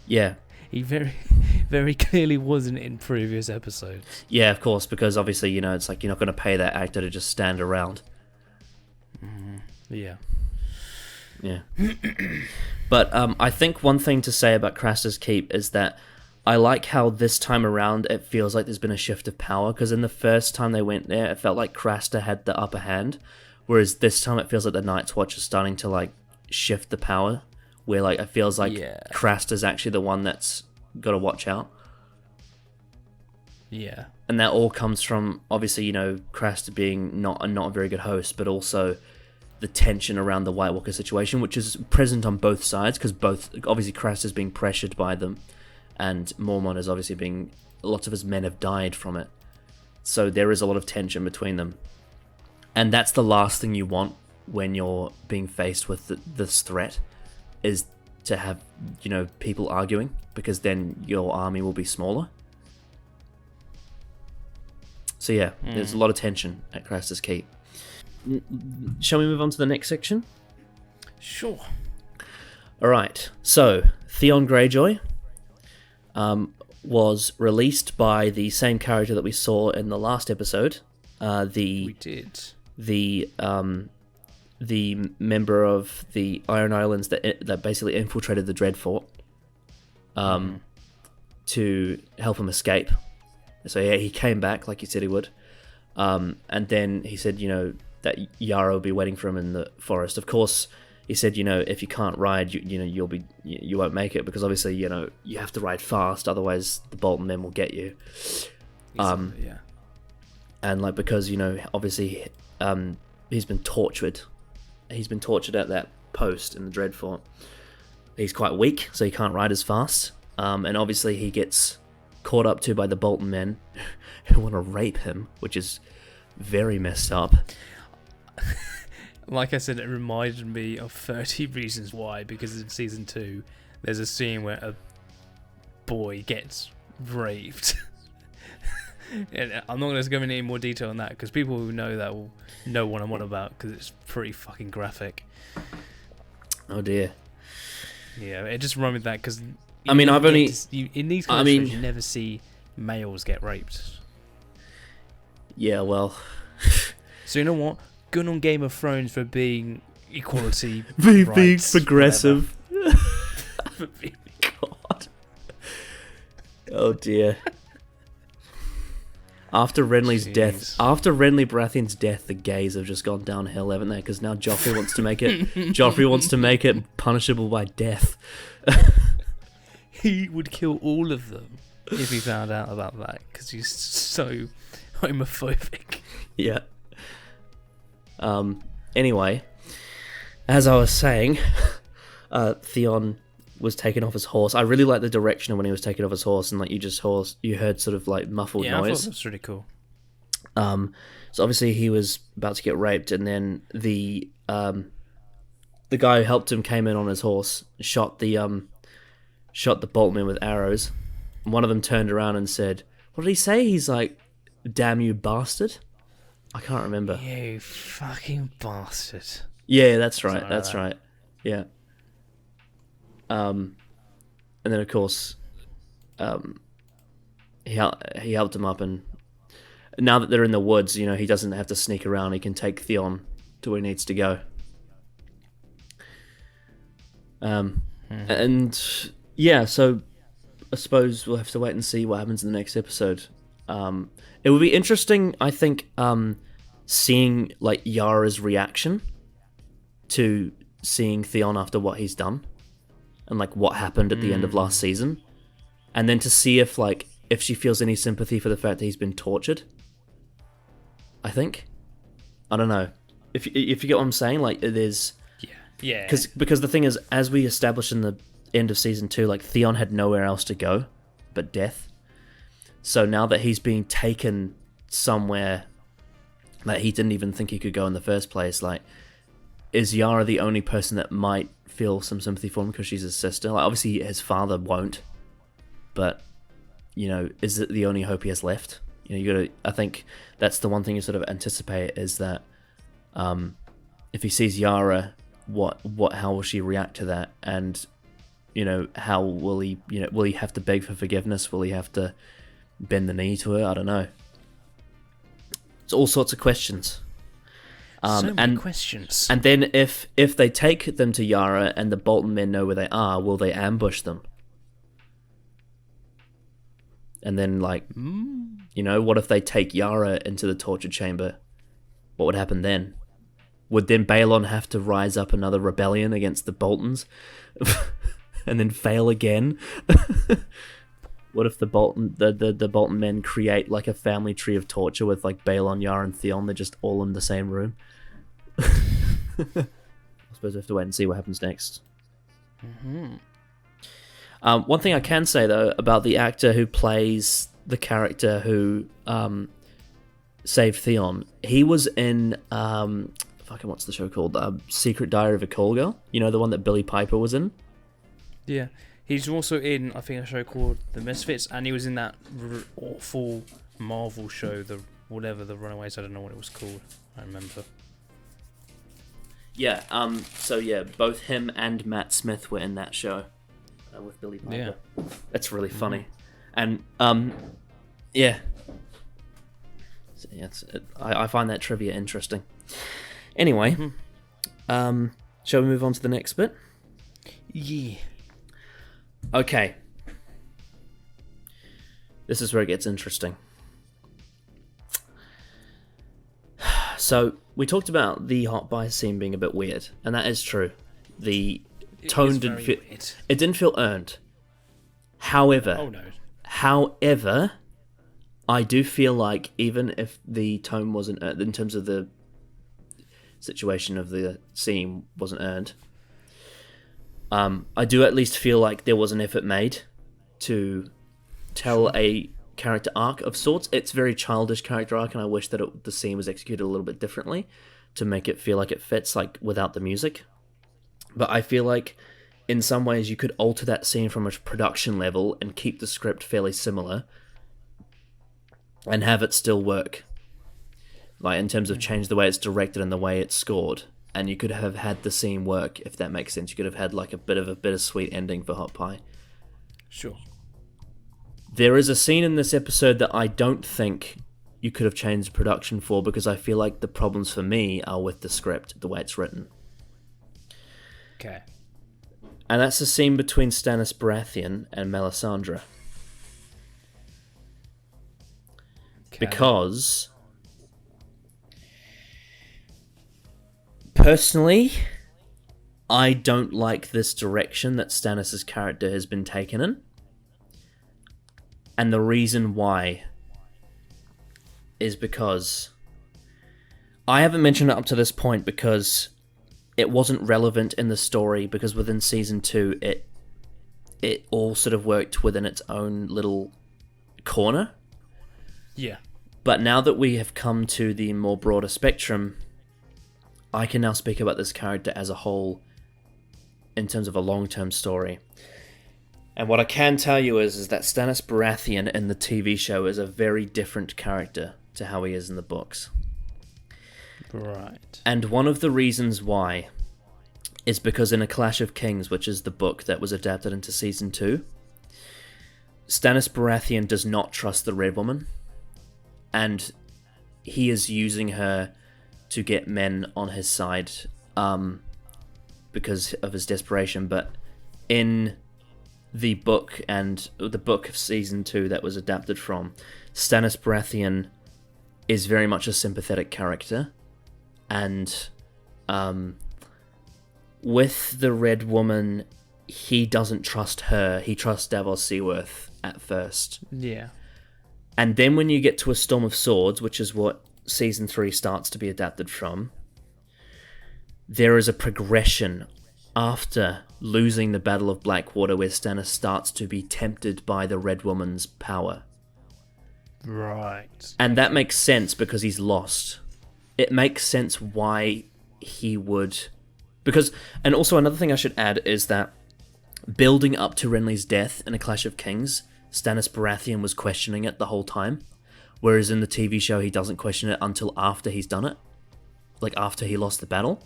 Yeah. He very, very clearly wasn't in previous episodes. Yeah, of course, because obviously, you know, it's like you're not going to pay that actor to just stand around. Yeah. Yeah. But I think one thing to say about Craster's Keep is that I like how this time around it feels like there's been a shift of power, because in the first time they went there, it felt like Craster had the upper hand, whereas this time it feels like the Night's Watch is starting to like shift the power, where like it feels like Craster's actually the one that's got to watch out. Yeah. And that all comes from, obviously, you know, Craster being not a very good host, but also the tension around the White Walker situation, which is present on both sides, because obviously Craster's being pressured by them, and Mormont is obviously lots of his men have died from it. So there is a lot of tension between them. And that's the last thing you want when you're being faced with this threat, is to have, you know, people arguing, because then your army will be smaller. So yeah, there's a lot of tension at Craster's Keep. Shall we move on to the next section? Sure. Alright, so Theon Greyjoy was released by the same character that we saw in the last episode. We did. The member of the Iron Islands that basically infiltrated the Dreadfort to help him escape. So yeah, he came back like he said he would, and then he said, you know, that Yara will be waiting for him in the forest. Of course, he said, you know, if you can't ride, you won't make it, because obviously, you know, you have to ride fast, otherwise the Bolton men will get you. Yeah. And like, because, you know, obviously, he's been tortured. He's been tortured at that post in the Dreadfort. He's quite weak, so he can't ride as fast. And obviously he gets caught up to by the Bolton men who want to rape him, which is very messed up. Like I said, it reminded me of 30 Reasons Why, because in season 2 there's a scene where a boy gets raped. And I'm not going to go into any more detail on that, because people who know that will know what I'm on about, because it's pretty fucking graphic. Oh dear. Yeah, it just reminded me of that, because I mean, I've only in these kind of shows you never see males get raped. Yeah, well. So you know what? Good on Game of Thrones for being equality, being progressive. God. Oh dear. After Renly's death, after Renly Baratheon's death, the gays have just gone downhill, haven't they? Because now Joffrey wants to make it. Joffrey wants to make it punishable by death. He would kill all of them if he found out about that, because he's so homophobic. Yeah. Anyway, as I was saying, Theon was taken off his horse. I really like the direction of when he was taken off his horse, and like you heard sort of like muffled noise. Yeah, I thought that was really cool. So obviously he was about to get raped, and then the guy who helped him came in on his horse, shot the Boltman with arrows. And one of them turned around and said, "What did he say?" He's like, "Damn you, bastard." I can't remember. You fucking bastard. Yeah, that's right. That's right. Yeah. And then of course, he helped him up, and now that they're in the woods, you know, he doesn't have to sneak around. He can take Theon to where he needs to go. And yeah, so I suppose we'll have to wait and see what happens in the next episode. It would be interesting, I think, seeing like Yara's reaction to seeing Theon after what he's done, and like what happened at the end of last season, and then to see if she feels any sympathy for the fact that he's been tortured. I think, I don't know if you get what I'm saying. Like, there's yeah, because the thing is, as we established in the end of season 2, like Theon had nowhere else to go but death. So now that he's being taken somewhere that he didn't even think he could go in the first place, like, is Yara the only person that might feel some sympathy for him because she's his sister? Like, obviously his father won't, but you know, is it the only hope he has left? You know, you gotta. I think that's the one thing you sort of anticipate is that if he sees Yara, how will she react to that? And you know, how will he? You know, will he have to beg for forgiveness? Will he have to bend the knee to her? I don't know. It's all sorts of questions. So many questions. And then if they take them to Yara and the Bolton men know where they are, will they ambush them? And then, like, you know, what if they take Yara into the torture chamber? What would happen then? Would then Balon have to rise up another rebellion against the Boltons? And then fail again? What if the Bolton men create, like, a family tree of torture with, like, Balon, Yara, and Theon? They're just all in the same room. I suppose we have to wait and see what happens next. One thing I can say, though, about the actor who plays the character who saved Theon, he was in what's the show called? Secret Diary of a Call Girl. You know, the one that Billy Piper was in? Yeah. He's also in, I think, a show called The Misfits, and he was in that awful Marvel show, the Runaways. I don't know what it was called. I remember. Yeah. So yeah, both him and Matt Smith were in that show with Billy Piper. Yeah. That's really funny, and yeah. So, yeah, I find that trivia interesting. Anyway, shall we move on to the next bit? Yeah. Okay. This is where it gets interesting. So, we talked about the hot buy scene being a bit weird, and that is true. The tone didn't feel weird. It didn't feel earned. However, However, I do feel like even if the tone wasn't earned, in terms of the situation of the scene wasn't earned, I do at least feel like there was an effort made to tell a character arc of sorts. It's very childish character arc, and I wish that the scene was executed a little bit differently to make it feel like it fits, like, without the music. But I feel like in some ways you could alter that scene from a production level and keep the script fairly similar and have it still work. Like, in terms of change the way it's directed and the way it's scored. And you could have had the scene work, if that makes sense. You could have had, like, a bit of a bittersweet ending for Hot Pie. Sure. There is a scene in this episode that I don't think you could have changed production for, because I feel like the problems for me are with the script, the way it's written. Okay. And that's the scene between Stannis Baratheon and Melisandre. Okay. Because personally, I don't like this direction that Stannis' character has been taken in. And the reason why is because I haven't mentioned it up to this point because it wasn't relevant in the story, because within season 2 it all sort of worked within its own little corner. Yeah. But now that we have come to the more broader spectrum, I can now speak about this character as a whole in terms of a long-term story. And what I can tell you is that Stannis Baratheon in the TV show is a very different character to how he is in the books. Right. And one of the reasons why is because in A Clash of Kings, which is the book that was adapted into Season 2, Stannis Baratheon does not trust the Red Woman, and he is using her to get men on his side because of his desperation. But in the book, and the book of Season 2 that was adapted from, Stannis Baratheon is very much a sympathetic character, and with the Red Woman, he doesn't trust her, he trusts Davos Seaworth at first. Yeah. And then when you get to A Storm of Swords, which is what Season 3 starts to be adapted from, there is a progression after losing the Battle of Blackwater where Stannis starts to be tempted by the Red Woman's power. Right. And that makes sense because he's lost. It makes sense why he would... Because, and also another thing I should add is that building up to Renly's death in A Clash of Kings, Stannis Baratheon was questioning it the whole time, whereas in the TV show he doesn't question it until after he's done it, like after he lost the battle.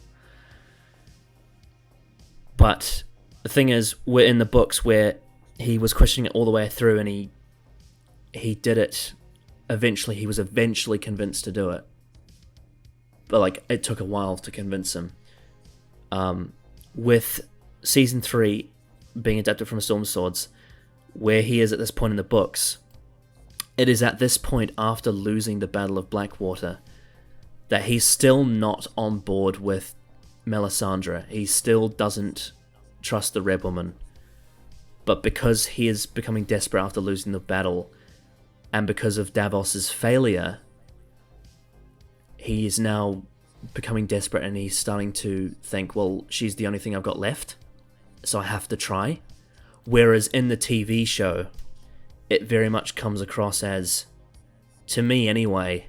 But the thing is, we're in the books where he was questioning it all the way through, and he did it. Eventually, he was eventually convinced to do it, but like it took a while to convince him. With Season 3 being adapted from A Storm of Swords, where he is at this point in the books, it is at this point after losing the Battle of Blackwater that he's still not on board with Melisandre. He still doesn't trust the Red Woman, but because he is becoming desperate after losing the battle, and because of Davos's failure, he is now becoming desperate, and he's starting to think, well, she's the only thing I've got left, so I have to try. Whereas in the TV show, it very much comes across as, to me anyway,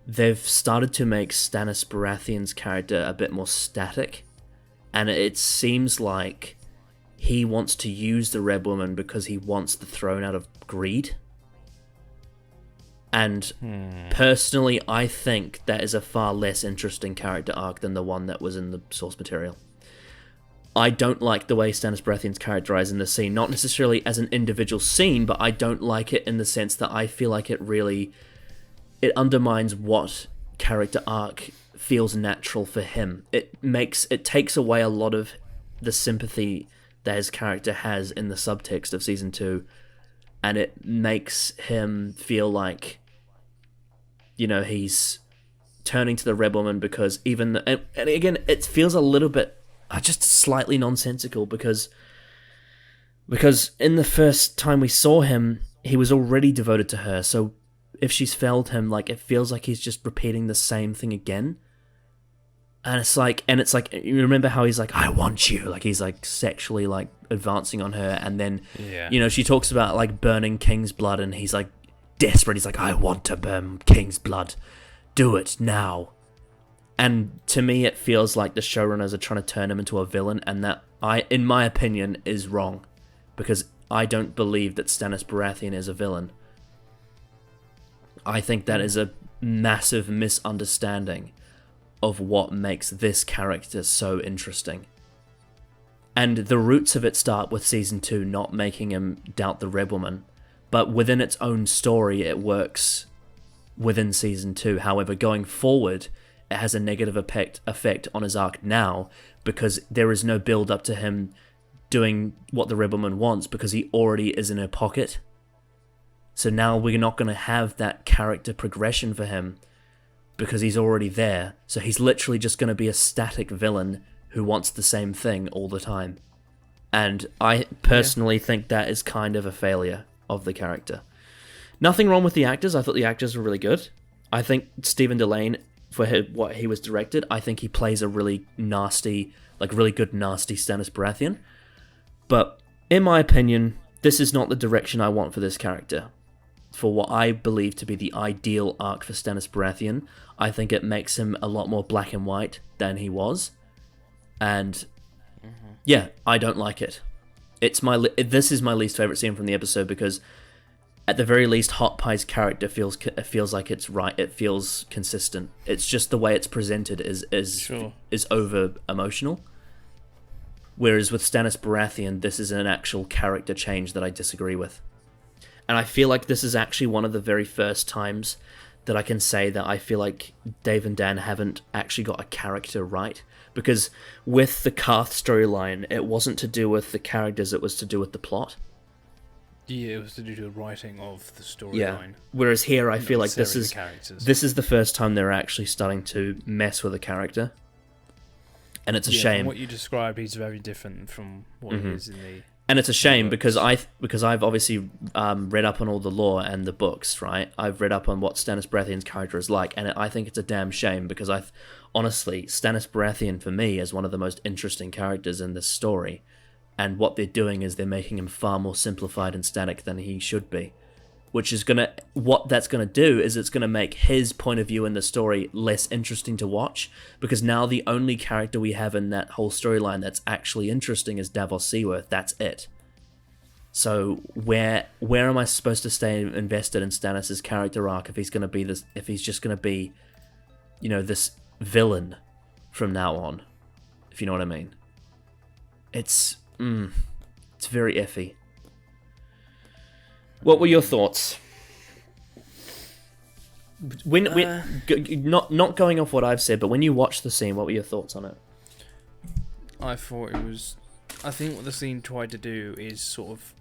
they've started to make Stannis Baratheon's character a bit more static, and it seems like he wants to use the Red Woman because he wants the throne out of greed. And personally, I think that is a far less interesting character arc than the one that was in the source material. I don't like the way Stannis Baratheon's characterized in the scene, not necessarily as an individual scene, but I don't like it in the sense that I feel like it undermines what character arc feels natural for him. It takes away a lot of the sympathy that his character has in the subtext of Season 2, and it makes him feel like, you know, he's turning to the Red Woman because and again, it feels a little bit just slightly nonsensical because in the first time we saw him, he was already devoted to her, so if she's failed him, like, it feels like he's just repeating the same thing again. And it's like, you remember how he's like, I want you, like he's like sexually like advancing on her, and then you know, she talks about like burning King's blood, and he's like desperate, he's like, I want to burn King's blood, do it now. And to me, it feels like the showrunners are trying to turn him into a villain, and that, in my opinion, is wrong, because I don't believe that Stannis Baratheon is a villain. I think that is a massive misunderstanding of what makes this character so interesting. And the roots of it start with Season 2 not making him doubt the Red Woman, but within its own story, it works within Season 2. However, going forward, it has a negative effect on his arc now, because there is no build up to him doing what the Red Woman wants, because he already is in her pocket. So now we're not going to have that character progression for him, because he's already there. So he's literally just going to be a static villain who wants the same thing all the time. And I personally think that is kind of a failure of the character. Nothing wrong with the actors. I thought the actors were really good. I think Stephen Delane, for what he was directed, I think he plays a really nasty, like really good nasty Stannis Baratheon. But in my opinion, this is not the direction I want for this character. For what I believe to be the ideal arc for Stannis Baratheon, I think it makes him a lot more black and white than he was. And yeah, I don't like it. This is my least favorite scene from the episode, because at the very least, Hot Pie's character feels like it's right. It feels consistent. It's just the way it's presented is over emotional, Whereas with Stannis Baratheon, this is an actual character change that I disagree with. And I feel like this is actually one of the very first times that I can say that I feel like Dave and Dan haven't actually got a character right. Because with the Karth storyline, it wasn't to do with the characters, it was to do with the plot. Yeah, it was to do with the writing of the storyline. Yeah. Whereas here, I feel like this is the first time they're actually starting to mess with a character. And it's a shame. From what you described, he's very different from what he is in the... And it's a shame because I've obviously read up on all the lore and the books, right? I've read up on what Stannis Baratheon's character is like, and I think it's a damn shame because honestly, Stannis Baratheon for me is one of the most interesting characters in this story, and what they're doing is they're making him far more simplified and static than he should be, which is what that's gonna do is it's gonna make his point of view in the story less interesting to watch, because now the only character we have in that whole storyline that's actually interesting is Davos Seaworth. That's it. So where am I supposed to stay invested in Stannis' character arc if he's gonna be this? If he's just gonna be, this villain from now on, if you know what I mean? It's very iffy. What were your thoughts? Not going off what I've said, but when you watched the scene, what were your thoughts on it? I think what the scene tried to do is sort of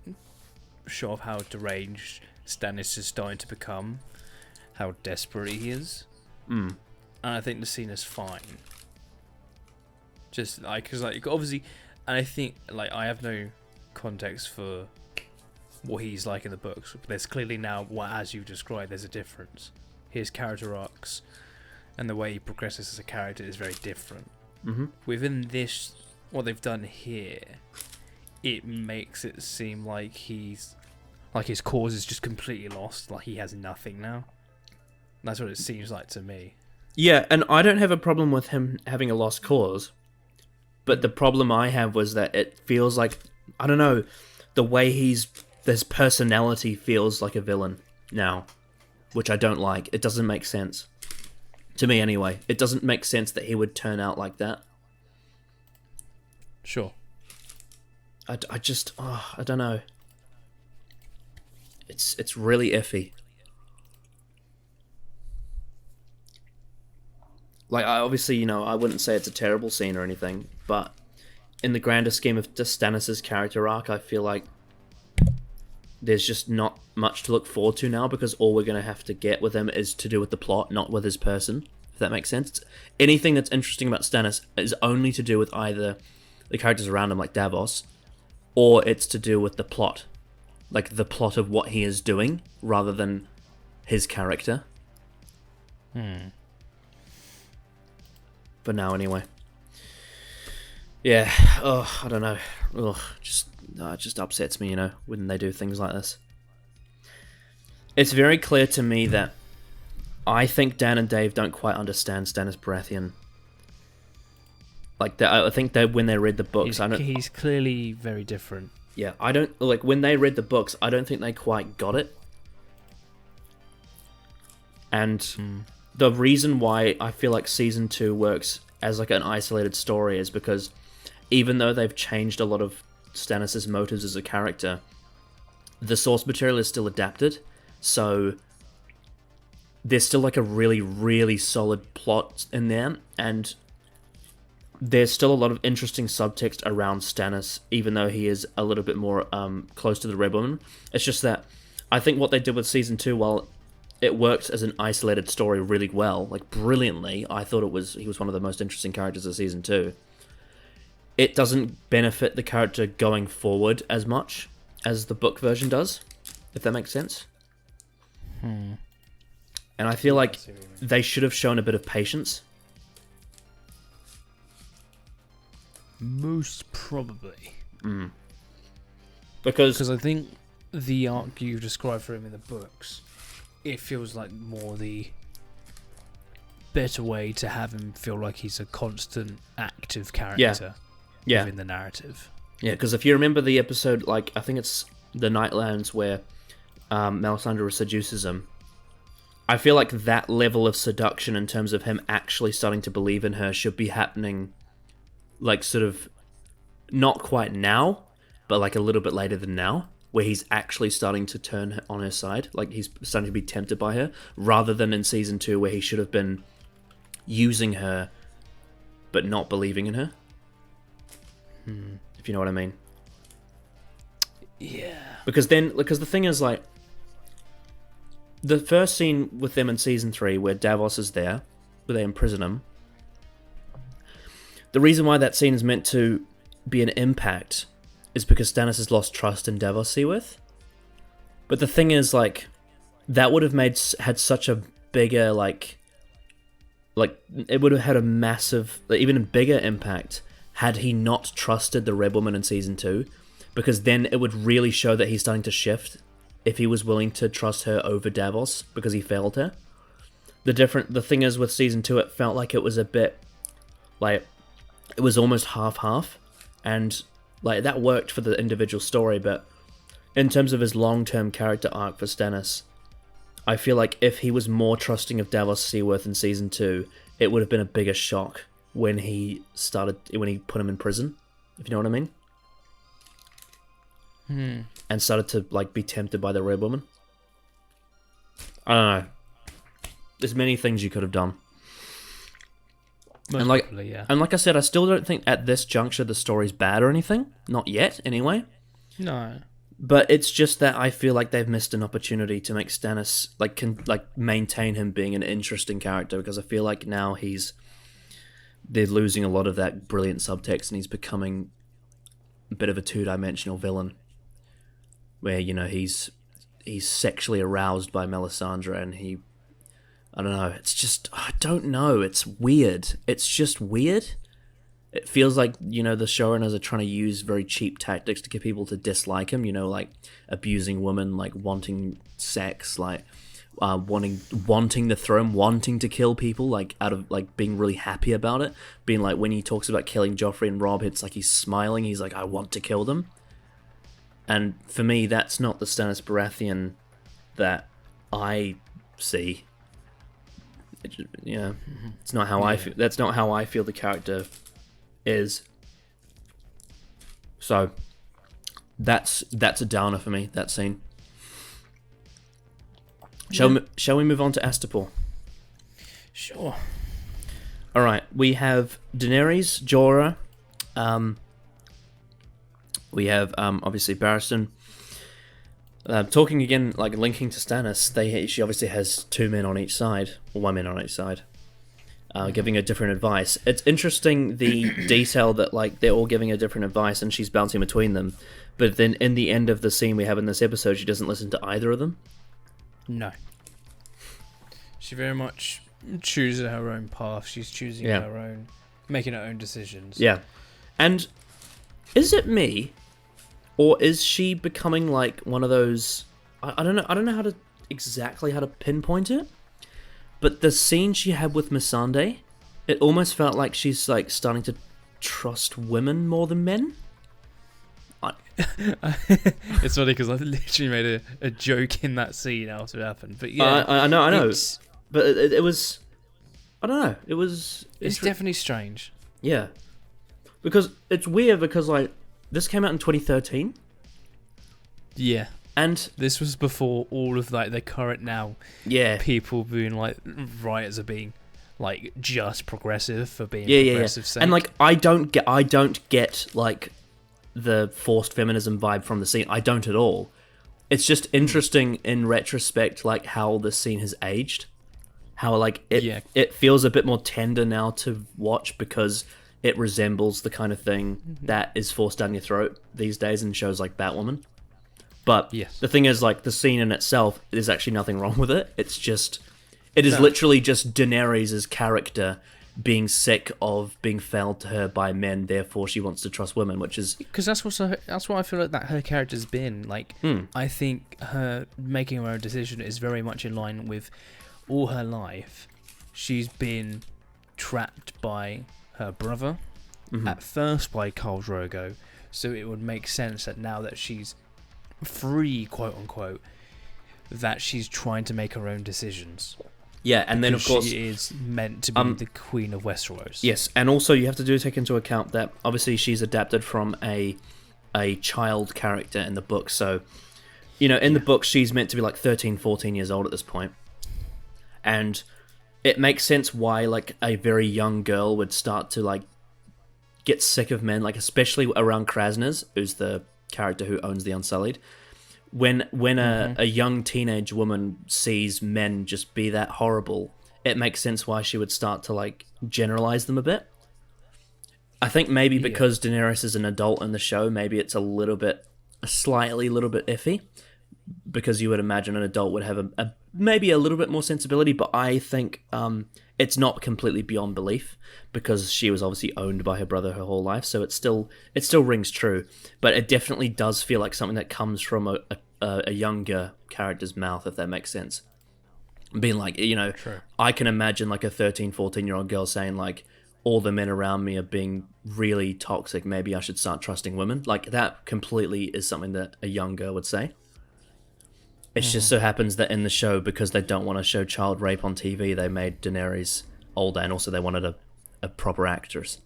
show off how deranged Stannis is starting to become, how desperate he is. And I think the scene is fine. Just because obviously, and I think I have no context for what he's like in the books, but there's clearly now, as you described, there's a difference. His character arcs and the way he progresses as a character is very different. Within this, what they've done here, it makes it seem like his cause is just completely lost, like he has nothing now. That's what it seems like to me. Yeah, and I don't have a problem with him having a lost cause, but the problem I have was that it feels like, I don't know, the way his personality feels like a villain now, which I don't like. It doesn't make sense. To me, anyway. It doesn't make sense that he would turn out like that. Sure. I don't know. It's really iffy. Obviously, I wouldn't say it's a terrible scene or anything, but in the grander scheme of just Stannis' character arc, I feel like there's just not much to look forward to now, because all we're going to have to get with him is to do with the plot, not with his person, if that makes sense. Anything that's interesting about Stannis is only to do with either the characters around him, like Davos, or it's to do with the plot. Like, the plot of what he is doing, rather than his character. For now, anyway. Yeah, I don't know. It just upsets me, when they do things like this. It's very clear to me that I think Dan and Dave don't quite understand Stannis Baratheon. I think that when they read the books, he's clearly very different. Yeah, when they read the books, I don't think they quite got it. And the reason why I feel like Season 2 works as an isolated story is because even though they've changed a lot of Stannis' motives as a character, the source material is still adapted, so there's still a really, really solid plot in there, and there's still a lot of interesting subtext around Stannis, even though he is a little bit more close to the Red Woman. It's just that I think what they did with Season 2, while it worked as an isolated story really well, brilliantly, I thought he was one of the most interesting characters of Season 2. It doesn't benefit the character going forward as much as the book version does, if that makes sense. And I feel like they should have shown a bit of patience. Most probably. Because I think the arc you described for him in the books, it feels like more the better way to have him feel like he's a constant active character. Yeah. Within the narrative. Yeah, because if you remember the episode, I think it's the Nightlands where Melisandre seduces him, I feel like that level of seduction in terms of him actually starting to believe in her should be happening, sort of not quite now, but like a little bit later than now, where he's actually starting to turn on her side, like he's starting to be tempted by her, rather than in season 2 where he should have been using her but not believing in her. If you know what I mean. Yeah. Because the thing is, like, the first scene with them in season 3 where Davos is there, where they imprison him, the reason why that scene is meant to be an impact is because Stannis has lost trust in Davos Seaworth. But the thing is, like, that would have had such a bigger, like it would have had a massive, even a bigger impact had he not trusted the Red Woman in season 2, because then it would really show that he's starting to shift if he was willing to trust her over Davos because he failed her. The thing is, with season 2, it felt like it was a bit, like, it was almost half-half, and like that worked for the individual story, but in terms of his long-term character arc for Stannis, I feel like if he was more trusting of Davos Seaworth in season 2, it would have been a bigger shock when he put him in prison, if you know what I mean. And started to like be tempted by the Red Woman. I don't know. There's many things you could have done. And like I said, I still don't think at this juncture the story's bad or anything. Not yet, anyway. No. But it's just that I feel like they've missed an opportunity to make Stannis maintain him being an interesting character, because I feel like now they're losing a lot of that brilliant subtext, and he's becoming a bit of a two-dimensional villain, where, you know, he's sexually aroused by Melisandre, and I don't know, it's just, I don't know, it's weird. It's just weird. It feels like, you know, the showrunners are trying to use very cheap tactics to get people to dislike him, you know, like abusing women, like wanting sex, like wanting the throne, wanting to kill people, like out of like being really happy about it, being like, when he talks about killing Joffrey and Robb, it's like he's smiling, he's like, I want to kill them. And for me, that's not the Stannis Baratheon that I see. It's not how I feel. That's not how I feel the character is. So that's a downer for me, that scene. Shall we move on to Astapor? Sure. All right, we have Daenerys, Jorah. We have obviously Barristan. Talking again, like linking to Stannis, she obviously has two men on each side, or one man on each side, giving her different advice. It's interesting the detail that like they're all giving her different advice and she's bouncing between them, but then in the end of the scene we have in this episode, she doesn't listen to either of them. No. She very much chooses her own path. She's choosing her own, making her own decisions. Yeah. And is it me, or is she becoming like one of those? I don't know how to pinpoint it. But the scene she had with Missandei, it almost felt like she's like starting to trust women more than men. It's funny because I literally made a joke in that scene after it happened. But yeah, I know. But it was, I don't know. It's definitely strange. Yeah, because it's weird because like this came out in 2013. Yeah. And this was before all of like the current now people being like writers are being like just progressive for being progressive sake. And like I don't get like the forced feminism vibe from the scene. I don't at all. It's just interesting in retrospect like how the scene has aged. How like it feels a bit more tender now to watch because it resembles the kind of thing that is forced down your throat these days in shows like Batwoman. But the thing is, like, the scene in itself, there's actually nothing wrong with it. It is literally just Daenerys' character being sick of being failed to her by men, therefore she wants to trust women, which is... Because that's what I feel like that her character's been. Like, I think her making her own decision is very much in line with all her life. She's been trapped by her brother, at first by Khal Drogo, so it would make sense that now that she's free, quote unquote, that she's trying to make her own decisions. Yeah, and then of course she is meant to be the Queen of Westeros. Yes, and also you have to take into account that obviously she's adapted from a child character in the book. So, in the book she's meant to be like 13, 14 years old at this point. And it makes sense why like a very young girl would start to like get sick of men, like especially around Krasners, who's the character who owns the Unsullied. When a young teenage woman sees men just be that horrible, it makes sense why she would start to like generalize them a bit. I think maybe because Daenerys is an adult in the show, maybe it's a little bit iffy, because you would imagine an adult would have maybe a little bit more sensibility, but I think it's not completely beyond belief, because she was obviously owned by her brother her whole life, so it still rings true. But it definitely does feel like something that comes from a younger character's mouth, if that makes sense. Being like, True. I can imagine like a 13, 14-year-old girl saying like, all the men around me are being really toxic, maybe I should start trusting women. Like, that completely is something that a young girl would say. It just so happens that in the show, because they don't want to show child rape on TV, they made Daenerys older, and also they wanted a proper actress.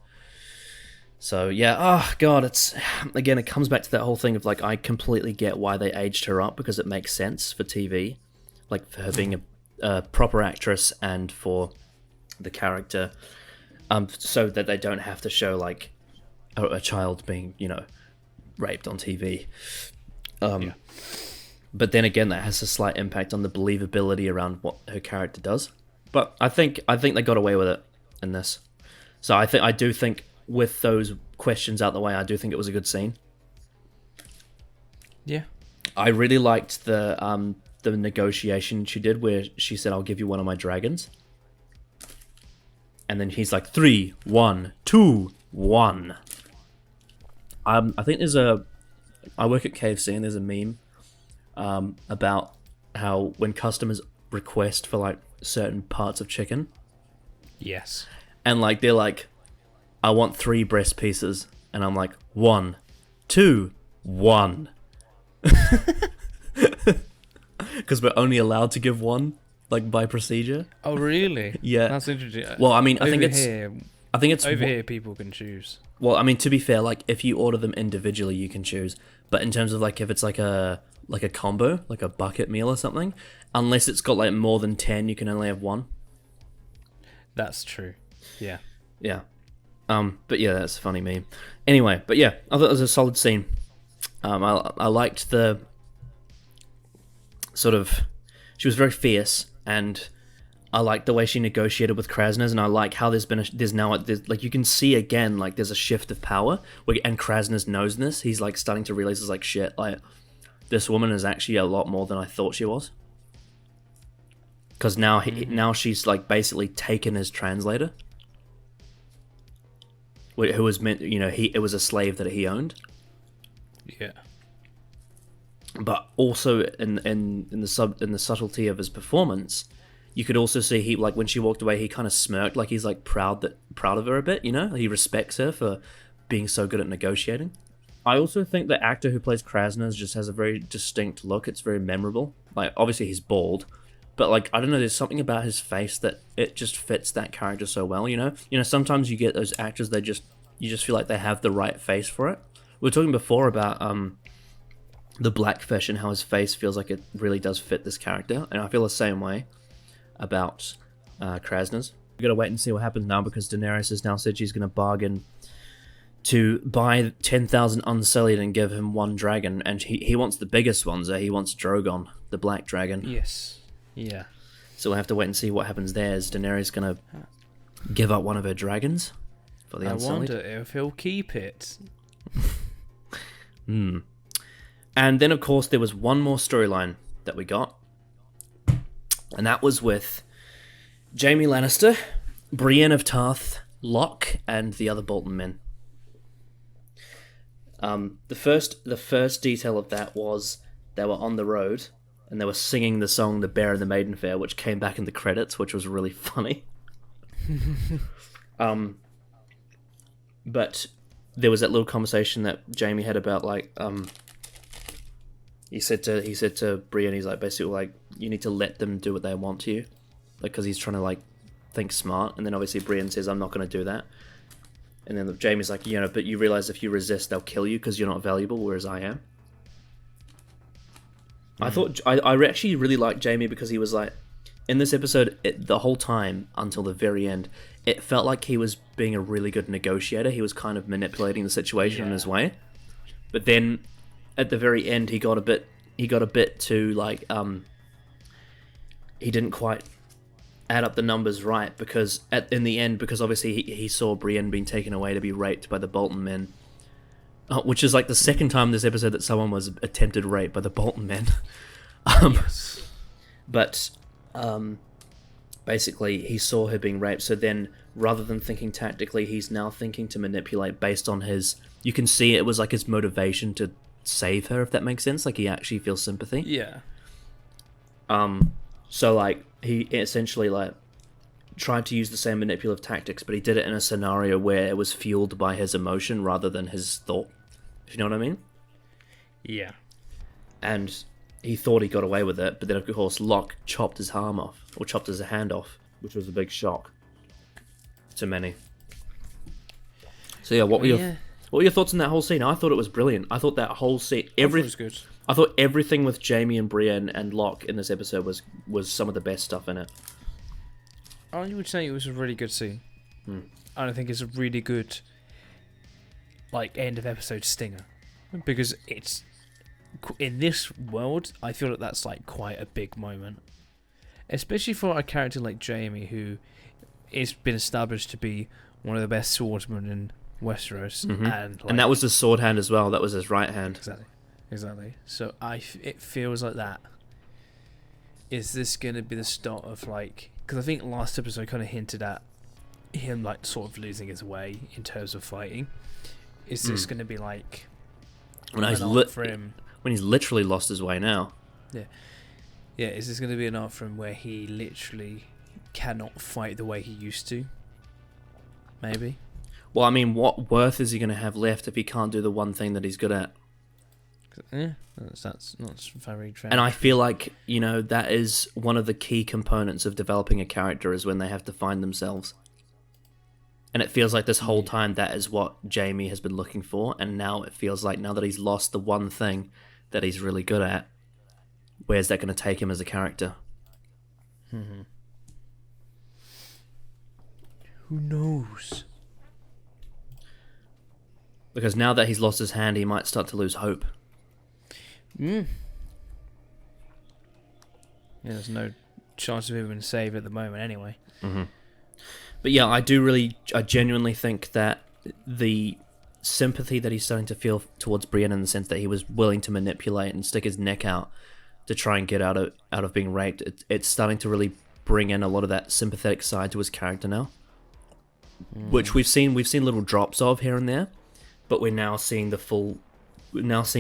So, yeah, oh, God, it comes back to that whole thing of, like, I completely get why they aged her up, because it makes sense for TV. Like, for her being a proper actress, and for the character, so that they don't have to show, like, a child being, raped on TV. But then again, that has a slight impact on the believability around what her character does. But I think they got away with it in this. So I do think with those questions out the way, I do think it was a good scene. Yeah. I really liked the negotiation she did, where she said, "I'll give you one of my dragons." And then he's like, 3, 1, 2, 1. I think I work at KFC, and there's a meme about how when customers request for like certain parts of chicken, yes, and like they're like, I want 3 breast pieces, and I'm like, 1, 2, 1, because we're only allowed to give one, like by procedure. Oh really? Yeah, that's interesting. Well, I mean, I think it's over here people can choose. Well, I mean, to be fair, like if you order them individually, you can choose. But in terms of like if it's like a combo, like a bucket meal or something, unless it's got like more than 10, you can only have 1. That's true. Yeah. Yeah. But yeah, that's a funny meme. Anyway, but yeah, I thought it was a solid scene. I liked the sort of, she was very fierce, and I like the way she negotiated with Krasners, and I like how there's now like you can see again, like there's a shift of power, and Krasners knows this. He's like starting to realize it's like, shit, like this woman is actually a lot more than I thought she was. Because now she's like basically taken his translator, who was meant, it was a slave that he owned. Yeah. But also in the subtlety of his performance, you could also see he, like when she walked away, he kind of smirked, like he's like proud of her a bit, He respects her for being so good at negotiating. I also think the actor who plays Krasners just has a very distinct look. It's very memorable. Like obviously he's bald, but like I don't know, there's something about his face that it just fits that character so well, Sometimes you get those actors, you just feel like they have the right face for it. We were talking before about the Blackfish and how his face feels like it really does fit this character, and I feel the same way about Krasners. We gotta wait and see what happens now, because Daenerys has now said she's gonna bargain to buy 10,000 Unsullied and give him 1 dragon, and he wants the biggest ones. He wants Drogon, the Black Dragon. Yes. Yeah. So we'll have to wait and see what happens there. Is Daenerys gonna give up one of her dragons for the Unsullied? I wonder if he'll keep it. And then, of course, there was one more storyline that we got, and that was with Jaime Lannister, Brienne of Tarth, Locke, and the other Bolton men. The first detail of that was they were on the road and they were singing the song "The Bear and the Maiden Fair," which came back in the credits, which was really funny. But there was that little conversation that Jaime had about like he said to Brienne, he's like basically like, you need to let them do what they want to you. because he's trying to like think smart, and then obviously Brienne says, "I'm not going to do that," and then Jaime's like, but you realize if you resist, they'll kill you because you're not valuable, whereas I am. I thought I actually really liked Jaime because he was like, in this episode, the whole time until the very end, it felt like he was being a really good negotiator. He was kind of manipulating the situation in his way, but then at the very end, he got a bit too like he didn't quite add up the numbers right, because in the end, because obviously he saw Brienne being taken away to be raped by the Bolton men, which is like the second time this episode that someone was attempted rape by the Bolton men. But basically he saw her being raped, so then rather than thinking tactically, he's now thinking to manipulate based on his, you can see it was like his motivation to save her, if that makes sense. Like he actually feels sympathy. Yeah. So like he essentially like tried to use the same manipulative tactics, but he did it in a scenario where it was fueled by his emotion rather than his thought. If you know what I mean? Yeah. And he thought he got away with it, but then of course Locke chopped his arm off, or chopped his hand off, which was a big shock to many. So yeah, what were your thoughts on that whole scene? I thought it was brilliant. I thought that whole scene, was good. I thought everything with Jaime and Brienne and Locke in this episode was some of the best stuff in it. I would say it was a really good scene. I don't think it's a really good like end of episode stinger, because it's in this world. I feel that that's like quite a big moment, especially for a character like Jaime, who has been established to be one of the best swordsmen in Westeros, and that was his sword hand as well. That was his right hand. Exactly. So it feels like that. Is this going to be the start of like? Because I think last episode kind of hinted at him like sort of losing his way in terms of fighting. Is this going to be like when he's literally lost his way now? Yeah. Is this going to be an art for him where he literally cannot fight the way he used to? Maybe. Well, I mean, what worth is he going to have left if he can't do the one thing that he's good at? Yeah, that's very true. And I feel like, that is one of the key components of developing a character, is when they have to find themselves. And it feels like this whole time that is what Jaime has been looking for, and now it feels like now that he's lost the one thing that he's really good at, where's that going to take him as a character? Who knows? Because now that he's lost his hand, he might start to lose hope. Yeah, there's no chance of him being saved at the moment anyway. But yeah, I genuinely think that the sympathy that he's starting to feel towards Brienne, in the sense that he was willing to manipulate and stick his neck out to try and get out of being raped, it's starting to really bring in a lot of that sympathetic side to his character now, which we've seen little drops of here and there, but we're now seeing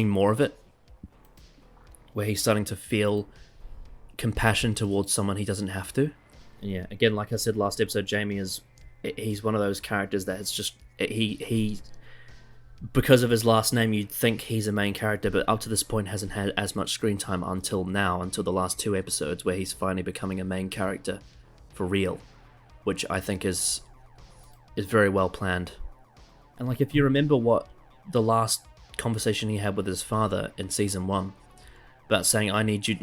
more of it, where he's starting to feel compassion towards someone he doesn't have to. And yeah, again, like I said last episode, he's one of those characters that it's just he because of his last name, you'd think he's a main character, but up to this point hasn't had as much screen time until the last 2 episodes, where he's finally becoming a main character for real, which I think is very well planned. And like, if you remember what the last conversation he had with his father in season 1, about saying, I need you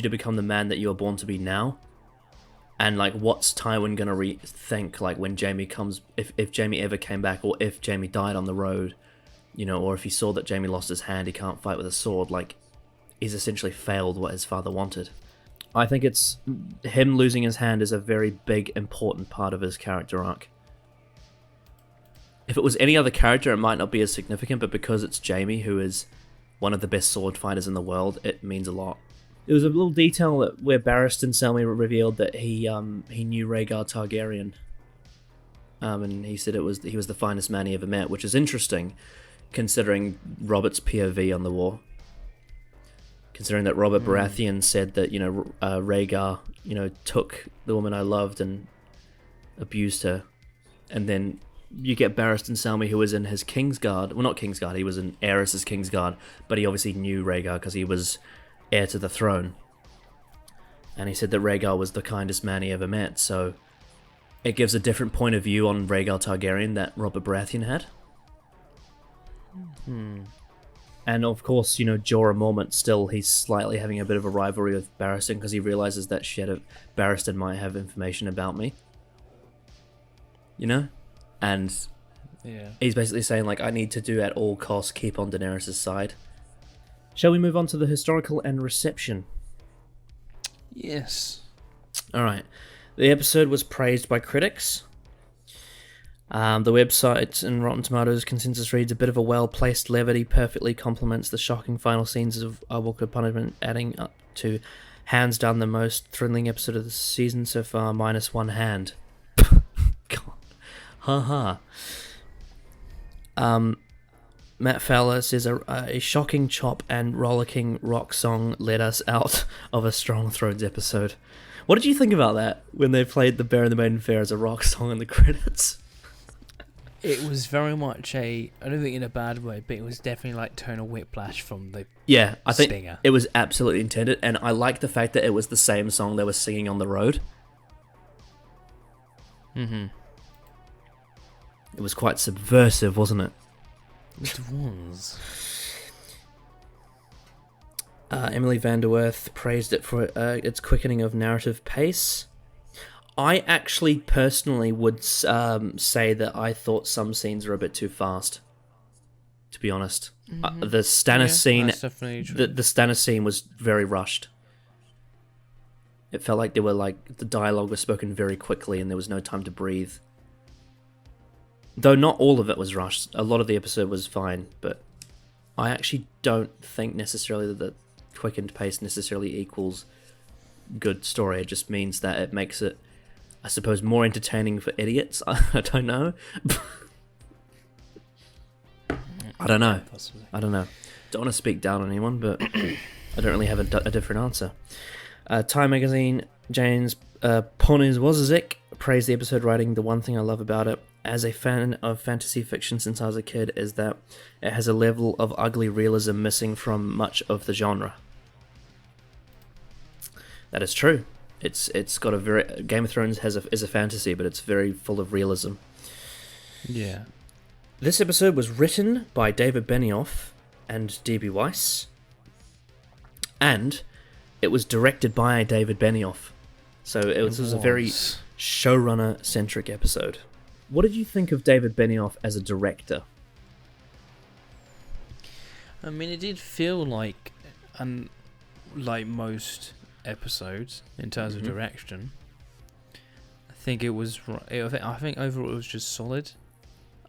to become the man that you are born to be now. And like, what's Tywin gonna think like when Jaime comes, if Jaime ever came back, or if Jaime died on the road, or if he saw that Jaime lost his hand, he can't fight with a sword, like, he's essentially failed what his father wanted. I think it's him losing his hand is a very big, important part of his character arc. If it was any other character, it might not be as significant, but because it's Jaime, who is one of the best sword fighters in the world, it means a lot. There was a little detail where Barristan Selmy revealed that he knew Rhaegar Targaryen, and he said he was the finest man he ever met, which is interesting, considering Robert's POV on the war. Considering that Robert Baratheon said that Rhaegar took the woman I loved and abused her, and then you get Barristan Selmy, who was in his Kingsguard. Well, not Kingsguard, he was in Aerys's Kingsguard, but he obviously knew Rhaegar because he was heir to the throne. And he said that Rhaegar was the kindest man he ever met, so it gives a different point of view on Rhaegar Targaryen that Robert Baratheon had. And of course, you know, Jorah Mormont still, he's slightly having a bit of a rivalry with Barristan because he realizes that Barristan might have information about me. You know? And he's basically saying, like, I need to do at all costs keep on Daenerys' side. Shall we move on to the historical and reception? Yes. Alright. The episode was praised by critics. The website and Rotten Tomatoes consensus reads, a bit of a well-placed levity perfectly complements the shocking final scenes of Walker Punishment, adding up to hands down the most thrilling episode of the season so far, minus one hand. God. Haha. Matt Fowler says a shocking chop and rollicking rock song led us out of a Strong Thrones episode. What did you think about that when they played The Bear and the Maiden Fair as a rock song in the credits? It was very much I don't think in a bad way, but it was definitely like tonal whiplash from the I think stinger. It was absolutely intended, and I like the fact that it was the same song they were singing on the road. Mm-hmm. It was quite subversive, wasn't it? It was. Emily Van Der Werth praised it for its quickening of narrative pace. I actually personally would say that I thought some scenes were a bit too fast. To be honest, the Stannis scene, the Stannis scene was very rushed. It felt like the dialogue was spoken very quickly and there was no time to breathe. Though not all of it was rushed. A lot of the episode was fine, but I actually don't think necessarily that the quickened pace necessarily equals good story. It just means that it makes it, I suppose, more entertaining for idiots. I don't know. I don't know. Don't want to speak down on anyone, but I don't really have a different answer. Time Magazine, James Ponizwazik praised the episode, writing, the one thing I love about it as a fan of fantasy fiction since I was a kid is that it has a level of ugly realism missing from much of the genre. That is true. It's got a very Game of Thrones is a fantasy, but it's very full of realism. Yeah. This episode was written by David Benioff and D.B. Weiss, and it was directed by David Benioff. So it was a very showrunner-centric episode. What did you think of David Benioff as a director? I mean, it did feel like most episodes in terms of direction. I think it was. I think overall it was just solid.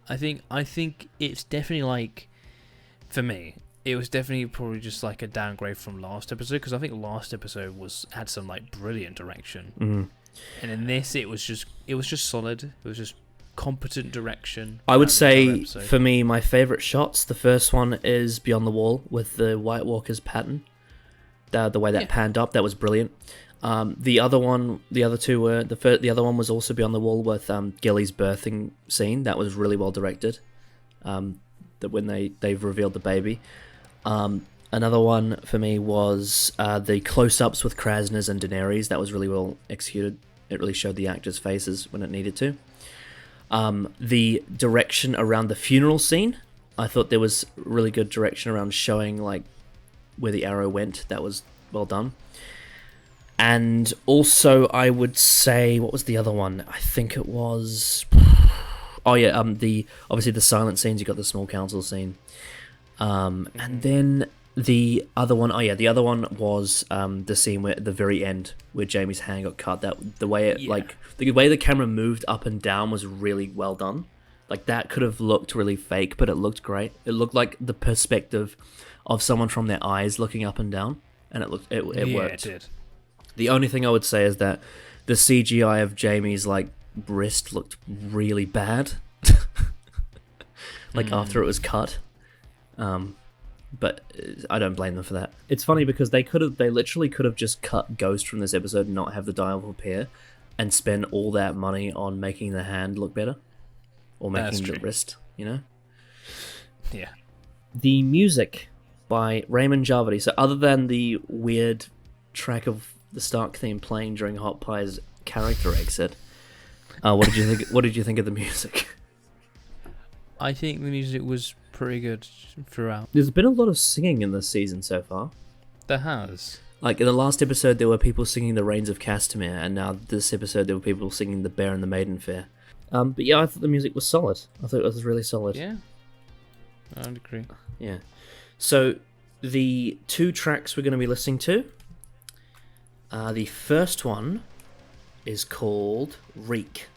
I think it's definitely like, for me, it was definitely probably just like a downgrade from last episode, because I think last episode had some like brilliant direction, and in this it was just solid. It was just competent direction. I would say for me, my favourite shots, the first one is Beyond the Wall with the White Walker's pattern. The way that panned up, that was brilliant. The other two were the other one was also Beyond the Wall with Gilly's birthing scene. That was really well directed. That when they've revealed the baby. Another one for me was the close-ups with Krasners and Daenerys. That was really well executed. It really showed the actors' faces when it needed to. The direction around the funeral scene, I thought there was really good direction around showing like where the arrow went. That was well done. And also, I would say, what was the other one? I think it was, obviously the silent scenes. You got the small council scene, and then the other one. The other one was the scene where at the very end where Jaime's hand got cut. That the way the way the camera moved up and down was really well done. Like that could have looked really fake, but it looked great. It looked like the perspective of someone from their eyes looking up and down, and it worked. It did. The only thing I would say is that the CGI of Jaime's like wrist looked really bad, like after it was cut. But I don't blame them for that. It's funny because they literally could have just cut Ghost from this episode and not have the dial appear, and spend all that money on making the hand look better, or making the wrist. You know. Yeah. The music by Raymond Javadi. So other than the weird track of the Stark theme playing during Hot Pie's character exit. What did you think? What did you think of the music? I think the music was pretty good throughout. There's been a lot of singing in this season so far. There has. Like in the last episode, there were people singing the Reigns of Castamere, and now this episode, there were people singing the Bear and the Maiden Fair. But yeah, I thought the music was solid. I thought it was really solid. Yeah, I'd agree. Yeah. So the 2 tracks we're going to be listening to. The first one is called Reek.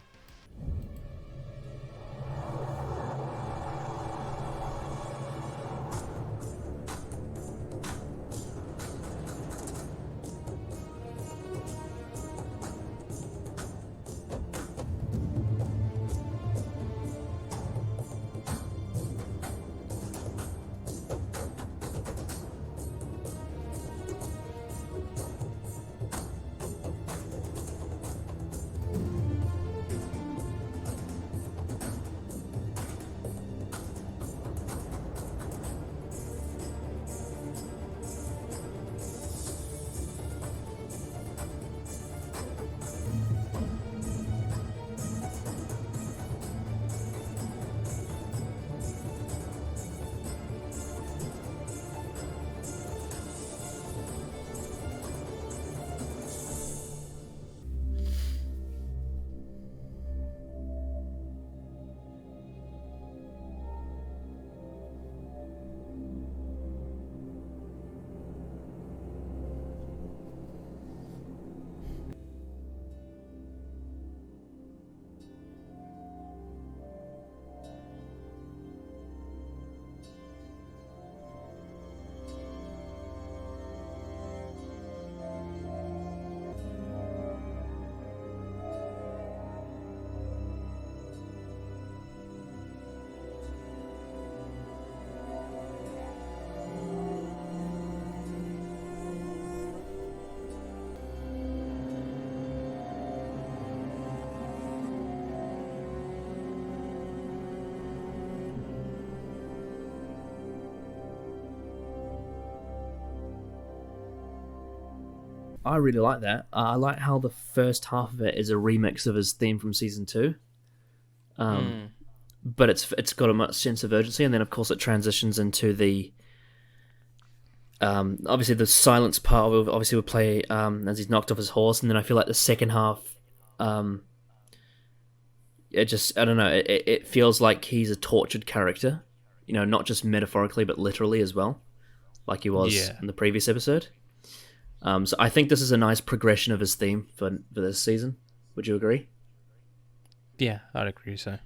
I really like that. I like how the first half of it is a remix of his theme from season 2. But it's got a much sense of urgency, and then of course it transitions into the obviously the silence part. Obviously, we'll play as he's knocked off his horse, and then I feel like the second half, it just, I don't know, it feels like he's a tortured character, you know, not just metaphorically but literally as well, like he was in the previous episode. So I think this is a nice progression of his theme for this season. Would you agree? Yeah, I'd agree so.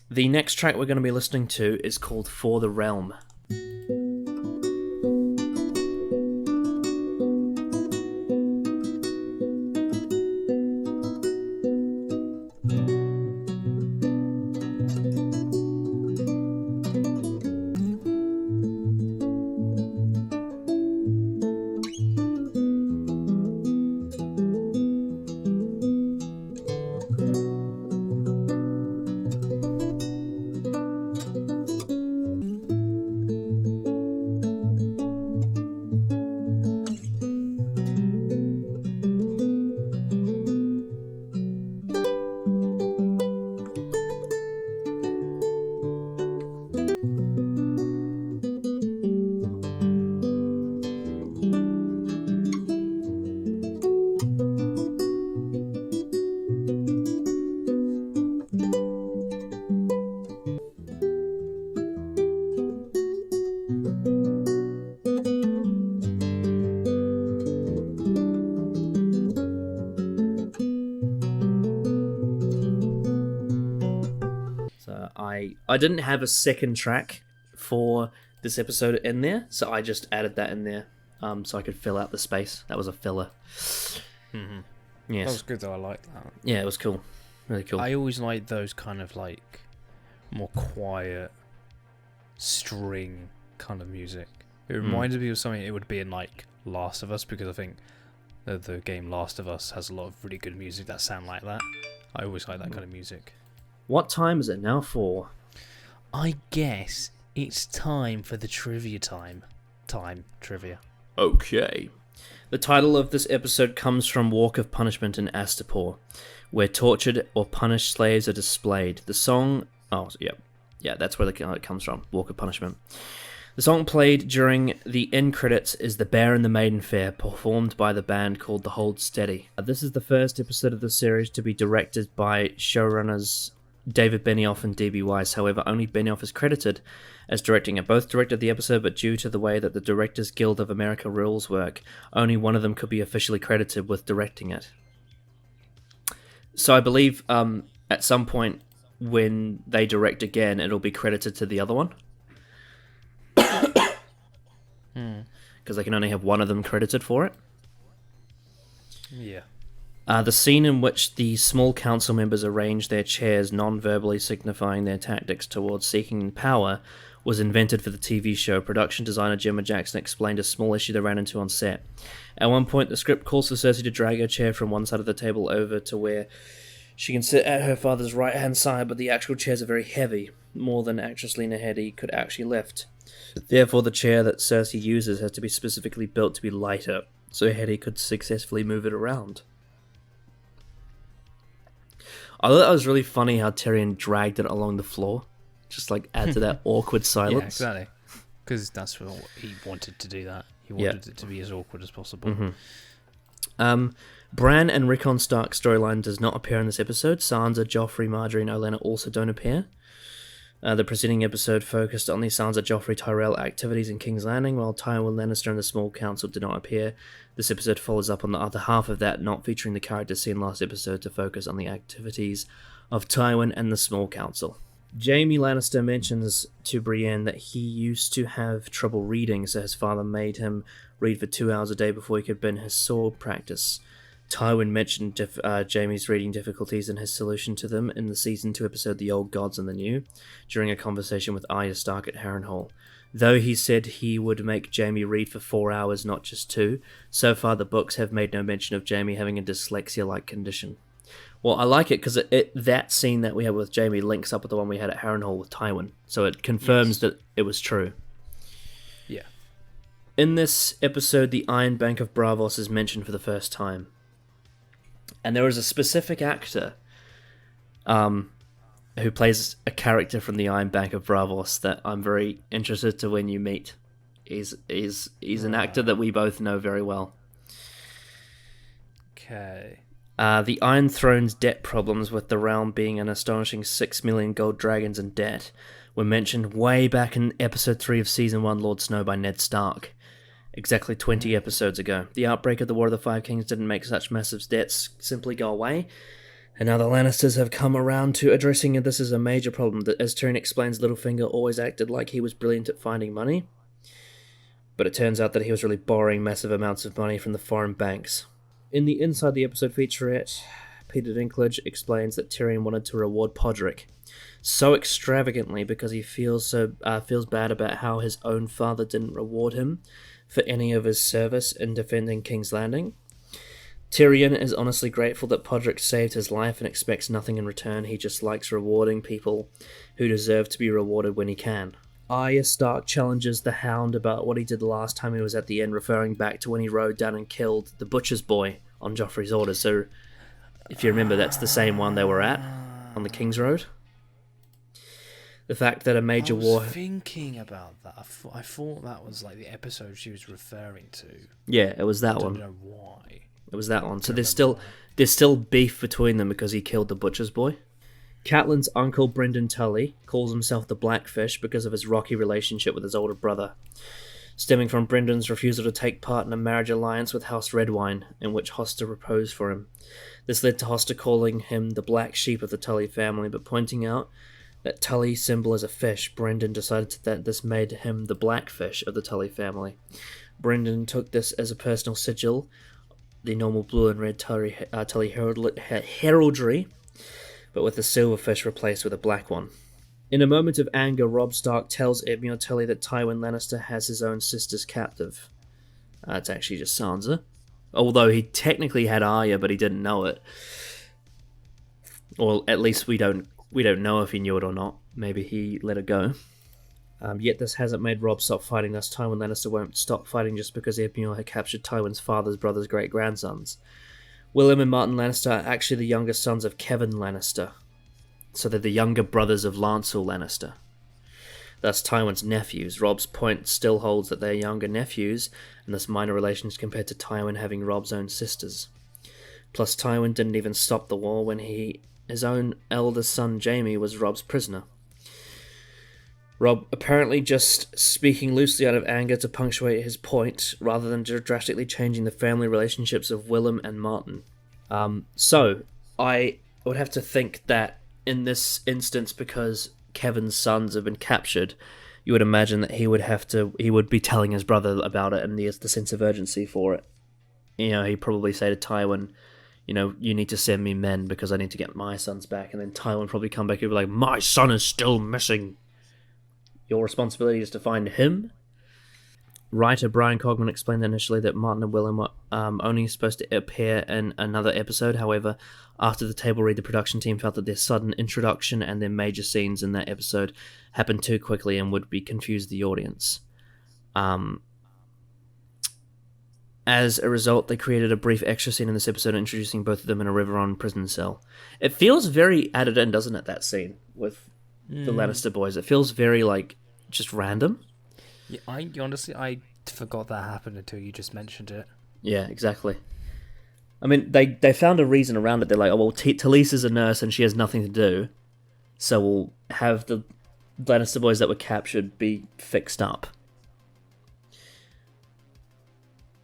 The next track we're going to be listening to is called For the Realm. I didn't have a second track for this episode in there, so I just added that in there so I could fill out the space. That was a filler. Mm-hmm. Yes. That was good though, I like that. Yeah, it was cool. Really cool. I always like those kind of like more quiet string kind of music. It reminded me of something it would be in like Last of Us, because I think the game Last of Us has a lot of really good music that sound like that. I always like that kind of music. What time is it now for? I guess it's time for the trivia time. Trivia. Okay. The title of this episode comes from Walk of Punishment in Astapor, where tortured or punished slaves are displayed. The song... Oh, yeah, that's where it comes from, Walk of Punishment. The song played during the end credits is The Bear and the Maiden Fair, performed by the band called The Hold Steady. This is the first episode of the series to be directed by showrunners David Benioff and D.B. Weiss. However, only Benioff is credited as directing it. Both directed the episode, but due to the way that the Directors Guild of America rules work, only one of them could be officially credited with directing it. So I believe at some point when they direct again, it'll be credited to the other one. Because they can only have one of them credited for it. Yeah. The scene in which the small council members arrange their chairs, non-verbally signifying their tactics towards seeking power, was invented for the TV show. Production designer Gemma Jackson explained a small issue they ran into on set. At one point, the script calls for Cersei to drag her chair from one side of the table over to where she can sit at her father's right-hand side, but the actual chairs are very heavy, more than actress Lena Headey could actually lift. Therefore, the chair that Cersei uses has to be specifically built to be lighter, so Headey could successfully move it around. I thought that was really funny how Tyrion dragged it along the floor. Just like add to that awkward silence. Yeah, exactly. Because that's what he wanted to do that. He wanted it to be as awkward as possible. Mm-hmm. Bran and Rickon Stark's storyline does not appear in this episode. Sansa, Joffrey, Margaery and Olenna also don't appear. The preceding episode focused on the Sansa, Joffrey, Tyrell activities in King's Landing, while Tywin Lannister and the Small Council did not appear. This episode follows up on the other half of that, not featuring the characters seen last episode, to focus on the activities of Tywin and the Small Council. Jaime Lannister mentions to Brienne that he used to have trouble reading, so his father made him read for 2 hours a day before he could begin his sword practice. Tywin mentioned Jaime's reading difficulties and his solution to them in the Season 2 episode The Old Gods and the New, during a conversation with Arya Stark at Harrenhal. Though he said he would make Jaime read for 4 hours, not just 2, so far the books have made no mention of Jaime having a dyslexia-like condition. Well, I like it because that scene that we had with Jaime links up with the one we had at Harrenhal with Tywin, so it confirms that it was true. Yeah. In this episode, the Iron Bank of Braavos is mentioned for the first time. And there is a specific actor who plays a character from the Iron Bank of Braavos that I'm very interested to when you meet. He's an actor that we both know very well. Okay. The Iron Throne's debt problems, with the realm being an astonishing 6 million gold dragons in debt, were mentioned way back in episode 3 of Season 1, Lord Snow by Ned Stark. Exactly 20 episodes ago. The outbreak of the War of the Five Kings didn't make such massive debts simply go away, and now the Lannisters have come around to addressing this as a major problem. That, as Tyrion explains, Littlefinger always acted like he was brilliant at finding money, but it turns out that he was really borrowing massive amounts of money from the foreign banks. In the Inside the Episode featurette, Peter Dinklage explains that Tyrion wanted to reward Podrick so extravagantly because he feels bad about how his own father didn't reward him for any of his service in defending King's Landing. Tyrion is honestly grateful that Podrick saved his life and expects nothing in return. He just likes rewarding people who deserve to be rewarded when he can. Arya Stark challenges the Hound about what he did the last time he was at the inn, referring back to when he rode down and killed the Butcher's Boy on Joffrey's orders. So, if you remember, that's the same one they were at on the King's Road. The fact that a major war... I was thinking about that. I thought that was like the episode she was referring to. Yeah, it was that one. I don't know why. It was that one. So there's still beef between them because he killed the Butcher's Boy. Catelyn's uncle, Brynden Tully, calls himself the Blackfish because of his rocky relationship with his older brother, stemming from Brendan's refusal to take part in a marriage alliance with House Redwine, in which Hoster proposed for him. This led to Hoster calling him the black sheep of the Tully family, but pointing out that Tully's symbol is a fish, Brendan decided that this made him the Blackfish of the Tully family. Brendan took this as a personal sigil, the normal blue and red Tully heraldry, but with the silver fish replaced with a black one. In a moment of anger, Robb Stark tells Edmure Tully that Tywin Lannister has his own sister's captive. It's actually just Sansa. Although he technically had Arya, but he didn't know it. Or at least we don't know if he knew it or not. Maybe he let it go. Yet this hasn't made Robb stop fighting, thus Tywin Lannister won't stop fighting just because Edmure had captured Tywin's father's brother's great-grandsons. Willem and Martin Lannister are actually the younger sons of Kevan Lannister, so they're the younger brothers of Lancel Lannister. Thus Tywin's nephews. Robb's point still holds that they're younger nephews, and thus minor relations compared to Tywin having Robb's own sisters. Plus Tywin didn't even stop the war when his own eldest son Jaime was Robb's prisoner. Robb apparently just speaking loosely out of anger to punctuate his point, rather than drastically changing the family relationships of Willem and Martin. So, I would have to think that in this instance, because Kevin's sons have been captured, you would imagine that he would be telling his brother about it, and there's the sense of urgency for it. You know, he'd probably say to Tywin, you know, you need to send me men because I need to get my sons back, and then Tywin would probably come back and be like, my son is still missing. Your responsibility is to find him. Writer Brian Cogman explained initially that Martin and Willem were only supposed to appear in another episode. However, after the table read, the production team felt that their sudden introduction and their major scenes in that episode happened too quickly and would confuse the audience. As a result, they created a brief extra scene in this episode introducing both of them in a Riverrun prison cell. It feels very added in, doesn't it, that scene with the Lannister boys? It feels very, like, just random. Yeah, I forgot that happened until you just mentioned it. Yeah, exactly. I mean, they found a reason around it. They're like, oh, well, Talise is a nurse and she has nothing to do, so we'll have the Lannister boys that were captured be fixed up.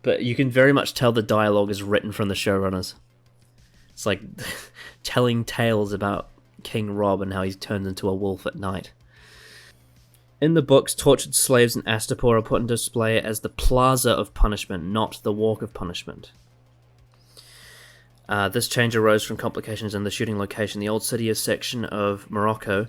But you can very much tell the dialogue is written from the showrunners. It's like telling tales about King Robb and how he turns into a wolf at night. In the books, tortured slaves in Astapor are put on display as the Plaza of Punishment, not the Walk of Punishment. This change arose from complications in the shooting location. The Old City section of Morocco,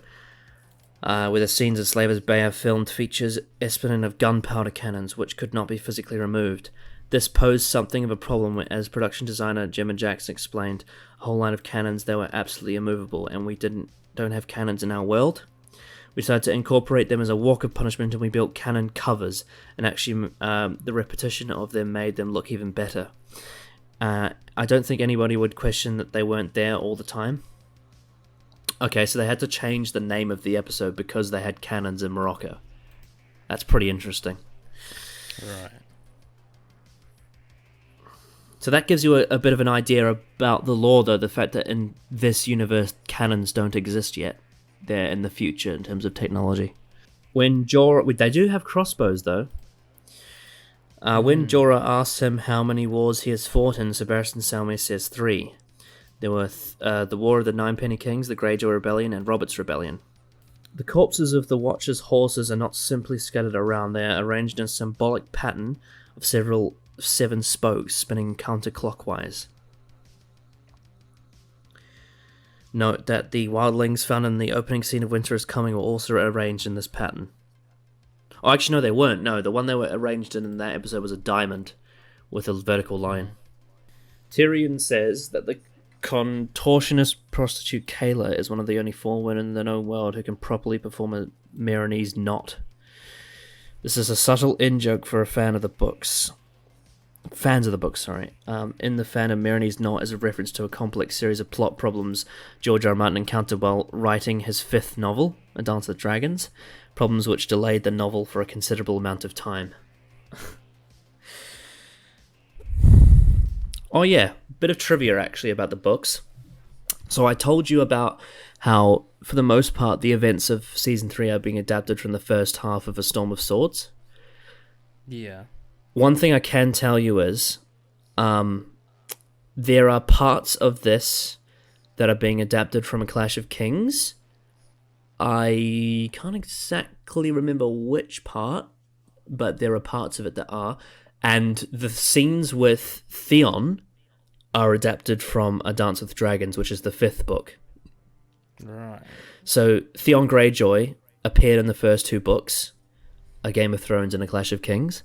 where the scenes of Slavers Bay are filmed, features espionage of gunpowder cannons, which could not be physically removed. This posed something of a problem, as production designer Gemma Jackson explained. A whole line of cannons that were absolutely immovable, and we don't have cannons in our world. We decided to incorporate them as a walk of punishment, and we built cannon covers, and actually the repetition of them made them look even better. I don't think anybody would question that they weren't there all the time. Okay, so they had to change the name of the episode because they had cannons in Morocco. That's pretty interesting. Right. So that gives you a bit of an idea about the lore, though, the fact that in this universe, cannons don't exist yet. They're in the future in terms of technology. When Jorah... They do have crossbows, though. When Jorah asks him how many wars he has fought in, Sebastian Salme says 3. There were the War of the Ninepenny Kings, the Greyjoy Rebellion, and Robert's Rebellion. The corpses of the Watcher's horses are not simply scattered around. They are arranged in a symbolic pattern of 7 spokes spinning counterclockwise. Note that the wildlings found in the opening scene of Winter is Coming were also arranged in this pattern. Oh, actually, no, they weren't. No, the one they were arranged in that episode was a diamond with a vertical line. Tyrion says that the contortionist prostitute Kayla is one of the only 4 women in the known world who can properly perform a Meereenese knot. This is a subtle in-joke for a fan of the books. Fans of the book, sorry. In the fandom, Meereenese knot is a reference to a complex series of plot problems George R. R. Martin encountered while writing his 5th novel, A Dance with Dragons, problems which delayed the novel for a considerable amount of time. Oh yeah, bit of trivia actually about the books. So I told you about how, for the most part, the events of Season 3 are being adapted from the first half of A Storm of Swords. Yeah. One thing I can tell you is, there are parts of this that are being adapted from A Clash of Kings. I can't exactly remember which part, but there are parts of it that are. And the scenes with Theon are adapted from A Dance with Dragons, which is the 5th book. Right. So Theon Greyjoy appeared in the first 2 books, A Game of Thrones and A Clash of Kings.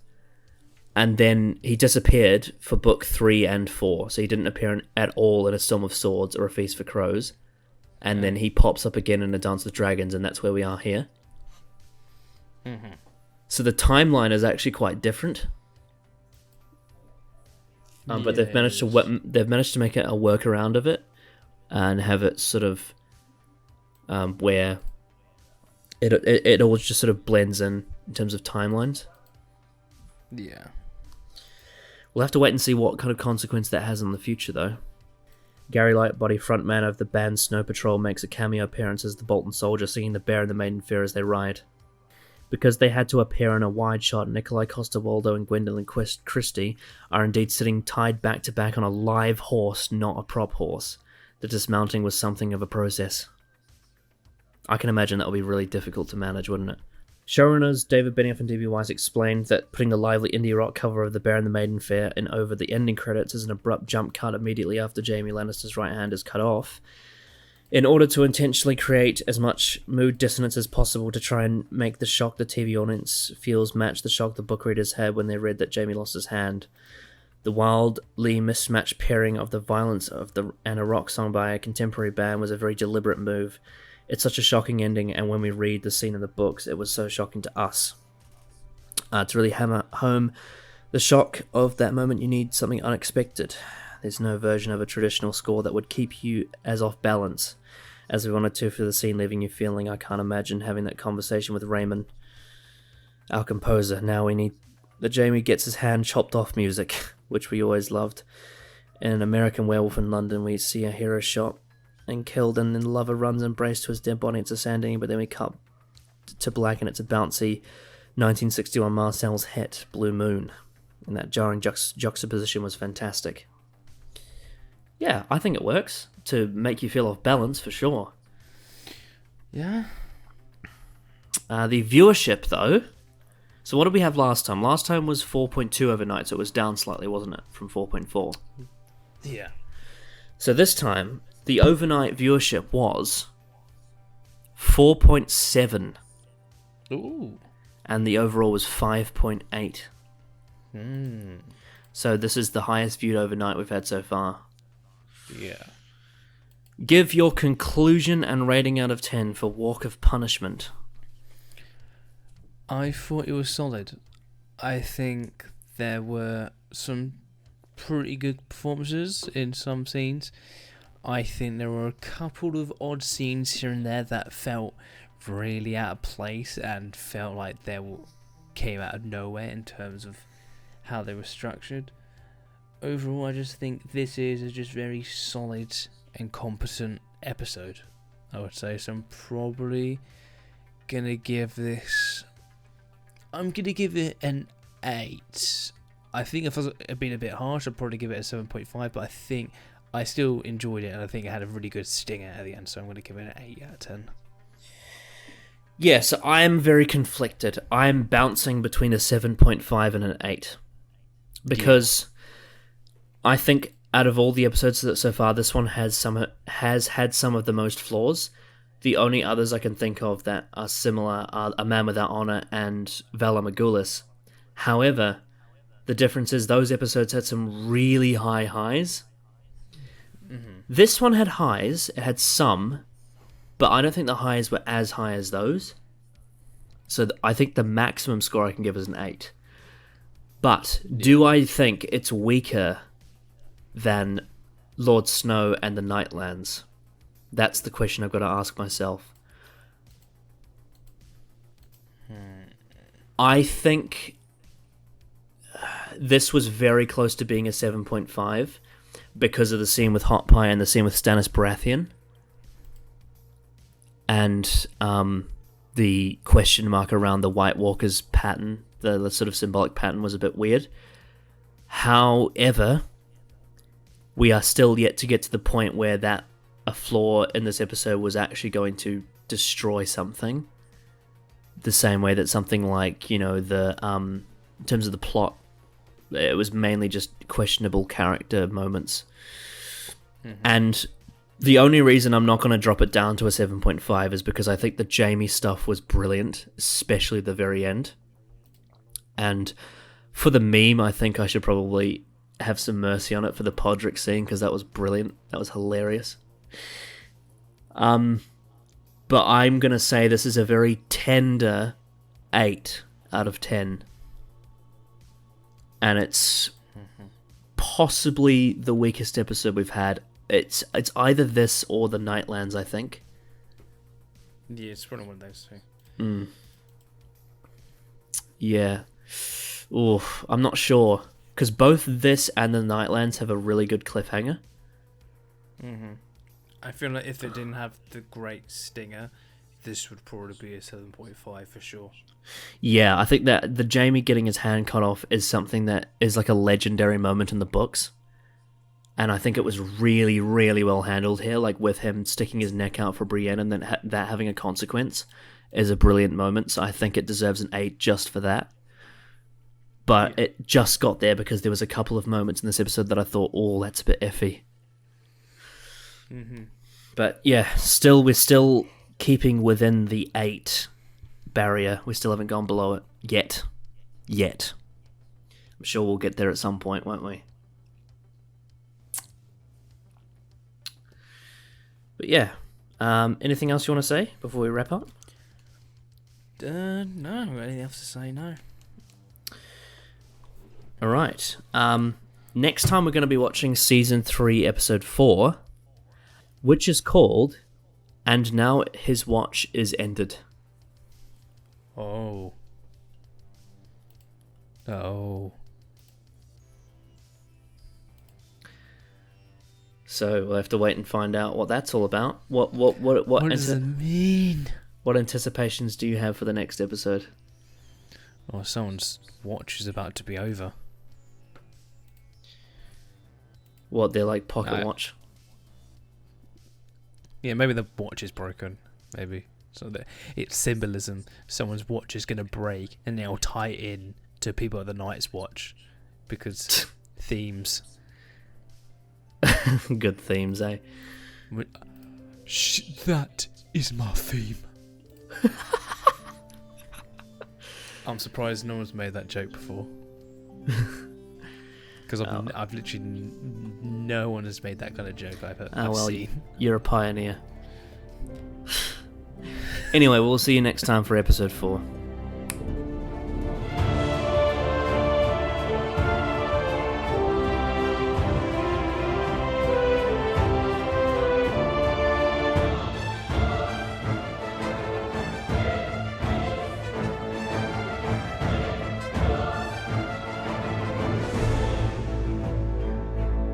And then he disappeared for book 3 and 4, so he didn't appear at all in A Storm of Swords or A Feast for Crows. And then he pops up again in A Dance with Dragons, and that's where we are here. So the timeline is actually quite different. But they've managed to make it a workaround of it, and have it sort of where it all just sort of blends in terms of timelines. Yeah. We'll have to wait and see what kind of consequence that has in the future, though. Gary Lightbody, frontman of the band Snow Patrol, makes a cameo appearance as the Bolton soldier, singing The Bear and the Maiden Fair as they ride. Because they had to appear in a wide shot, Nikolai Coster-Waldau and Gwendolyn Christie are indeed sitting tied back to back on a live horse, not a prop horse. The dismounting was something of a process. I can imagine that would be really difficult to manage, wouldn't it? Showrunners David Benioff and D.B. Weiss explained that putting the lively indie rock cover of The Bear and the Maiden Fair in over the ending credits as an abrupt jump cut immediately after Jaime Lannister's right hand is cut off, in order to intentionally create as much mood dissonance as possible to try and make the shock the TV audience feels match the shock the book readers had when they read that Jaime lost his hand. The wildly mismatched pairing of the violence and a rock song by a contemporary band was a very deliberate move. It's such a shocking ending, and when we read the scene in the books, it was so shocking to us. To really hammer home the shock of that moment, you need something unexpected. There's no version of a traditional score that would keep you as off balance as we wanted to for the scene, leaving you feeling. I can't imagine having that conversation with Raymond, our composer. Now we need the Jaime gets his hand chopped off music, which we always loved. In An American Werewolf in London, we see a hero shot and killed, and then the lover runs embraced to his dead body. It's a sanding, but then we cut to black, and it's a bouncy 1961 Marcel's Het, Blue Moon. And that jarring juxtaposition was fantastic. Yeah, I think it works to make you feel off balance, for sure. Yeah. The viewership, though. So what did we have last time? Last time was 4.2 overnight, so it was down slightly, wasn't it? From 4.4. Yeah. So this time, the overnight viewership was 4.7. Ooh. And the overall was 5.8. So this is the highest viewed overnight we've had so far. Yeah. Give your conclusion and rating out of 10 for Walk of Punishment. I thought it was solid. I think there were some pretty good performances in some scenes. I think there were a couple of odd scenes here and there that felt really out of place and felt like they came out of nowhere in terms of how they were structured. Overall, I just think this is a just very solid and competent episode, I would say. So I'm probably gonna give this... I'm gonna give it an 8. I think if I was being a bit harsh, I'd probably give it a 7.5, but I think I still enjoyed it, and I think it had a really good stinger at the end, so I'm gonna give it an 8 out of 10. Yes, I'm very conflicted. I'm bouncing between a 7.5 and an 8. Because I think out of all the episodes so far, this one has had some of the most flaws. The only others I can think of that are similar are A Man Without Honor and Vala Morghulis. However, the difference is those episodes had some really high highs. Mm-hmm. This one had highs, it had some, but I don't think the highs were as high as those. So I think the maximum score I can give is an 8. But do I think it's weaker than Lord Snow and the Nightlands? That's the question I've got to ask myself. I think this was very close to being a 7.5 because of the scene with Hot Pie and the scene with Stannis Baratheon. And the question mark around the White Walker's pattern, the sort of symbolic pattern, was a bit weird. However, we are still yet to get to the point where that a flaw in this episode was actually going to destroy something. The same way that something like, in terms of the plot, it was mainly just questionable character moments. Mm-hmm. And the only reason I'm not going to drop it down to a 7.5 is because I think the Jaime stuff was brilliant, especially the very end. And for the meme, I think I should probably have some mercy on it for the Podrick scene, because that was brilliant. That was hilarious. But I'm going to say this is a very tender 8 out of 10. And it's possibly the weakest episode we've had. It's either this or the Nightlands, I think. Yeah, it's probably one of those two. Yeah. Oof, I'm not sure. Because both this and the Nightlands have a really good cliffhanger. I feel like if it didn't have the great stinger, this would probably be a 7.5 for sure. Yeah, I think that the Jaime getting his hand cut off is something that is like a legendary moment in the books. And I think it was really, really well handled here, like with him sticking his neck out for Brienne and then that having a consequence is a brilliant moment. So I think it deserves an 8 just for that. But it just got there because there was a couple of moments in this episode that I thought, oh, that's a bit iffy. But yeah, we're still keeping within the 8 barrier. We still haven't gone below it yet. I'm sure we'll get there at some point, won't we? But yeah, anything else you want to say before we wrap up? No, I don't have anything else to say, no. Alright, next time we're going to be watching Season 3, Episode 4, which is called, And Now His Watch Is Ended. Oh. So we'll have to wait and find out what that's all about. What does it mean? What anticipations do you have for the next episode? Oh, someone's watch is about to be over. What, they're like pocket watch? Yeah, maybe the watch is broken. Maybe. So that it's symbolism. Someone's watch is going to break and they'll tie it in to people at the Night's Watch. Because themes. Good themes, eh? That is my theme. I'm surprised no one's made that joke before. Because I've literally no one has made that kind of joke I've seen. You're a pioneer. Anyway, we'll see you next time for episode 4.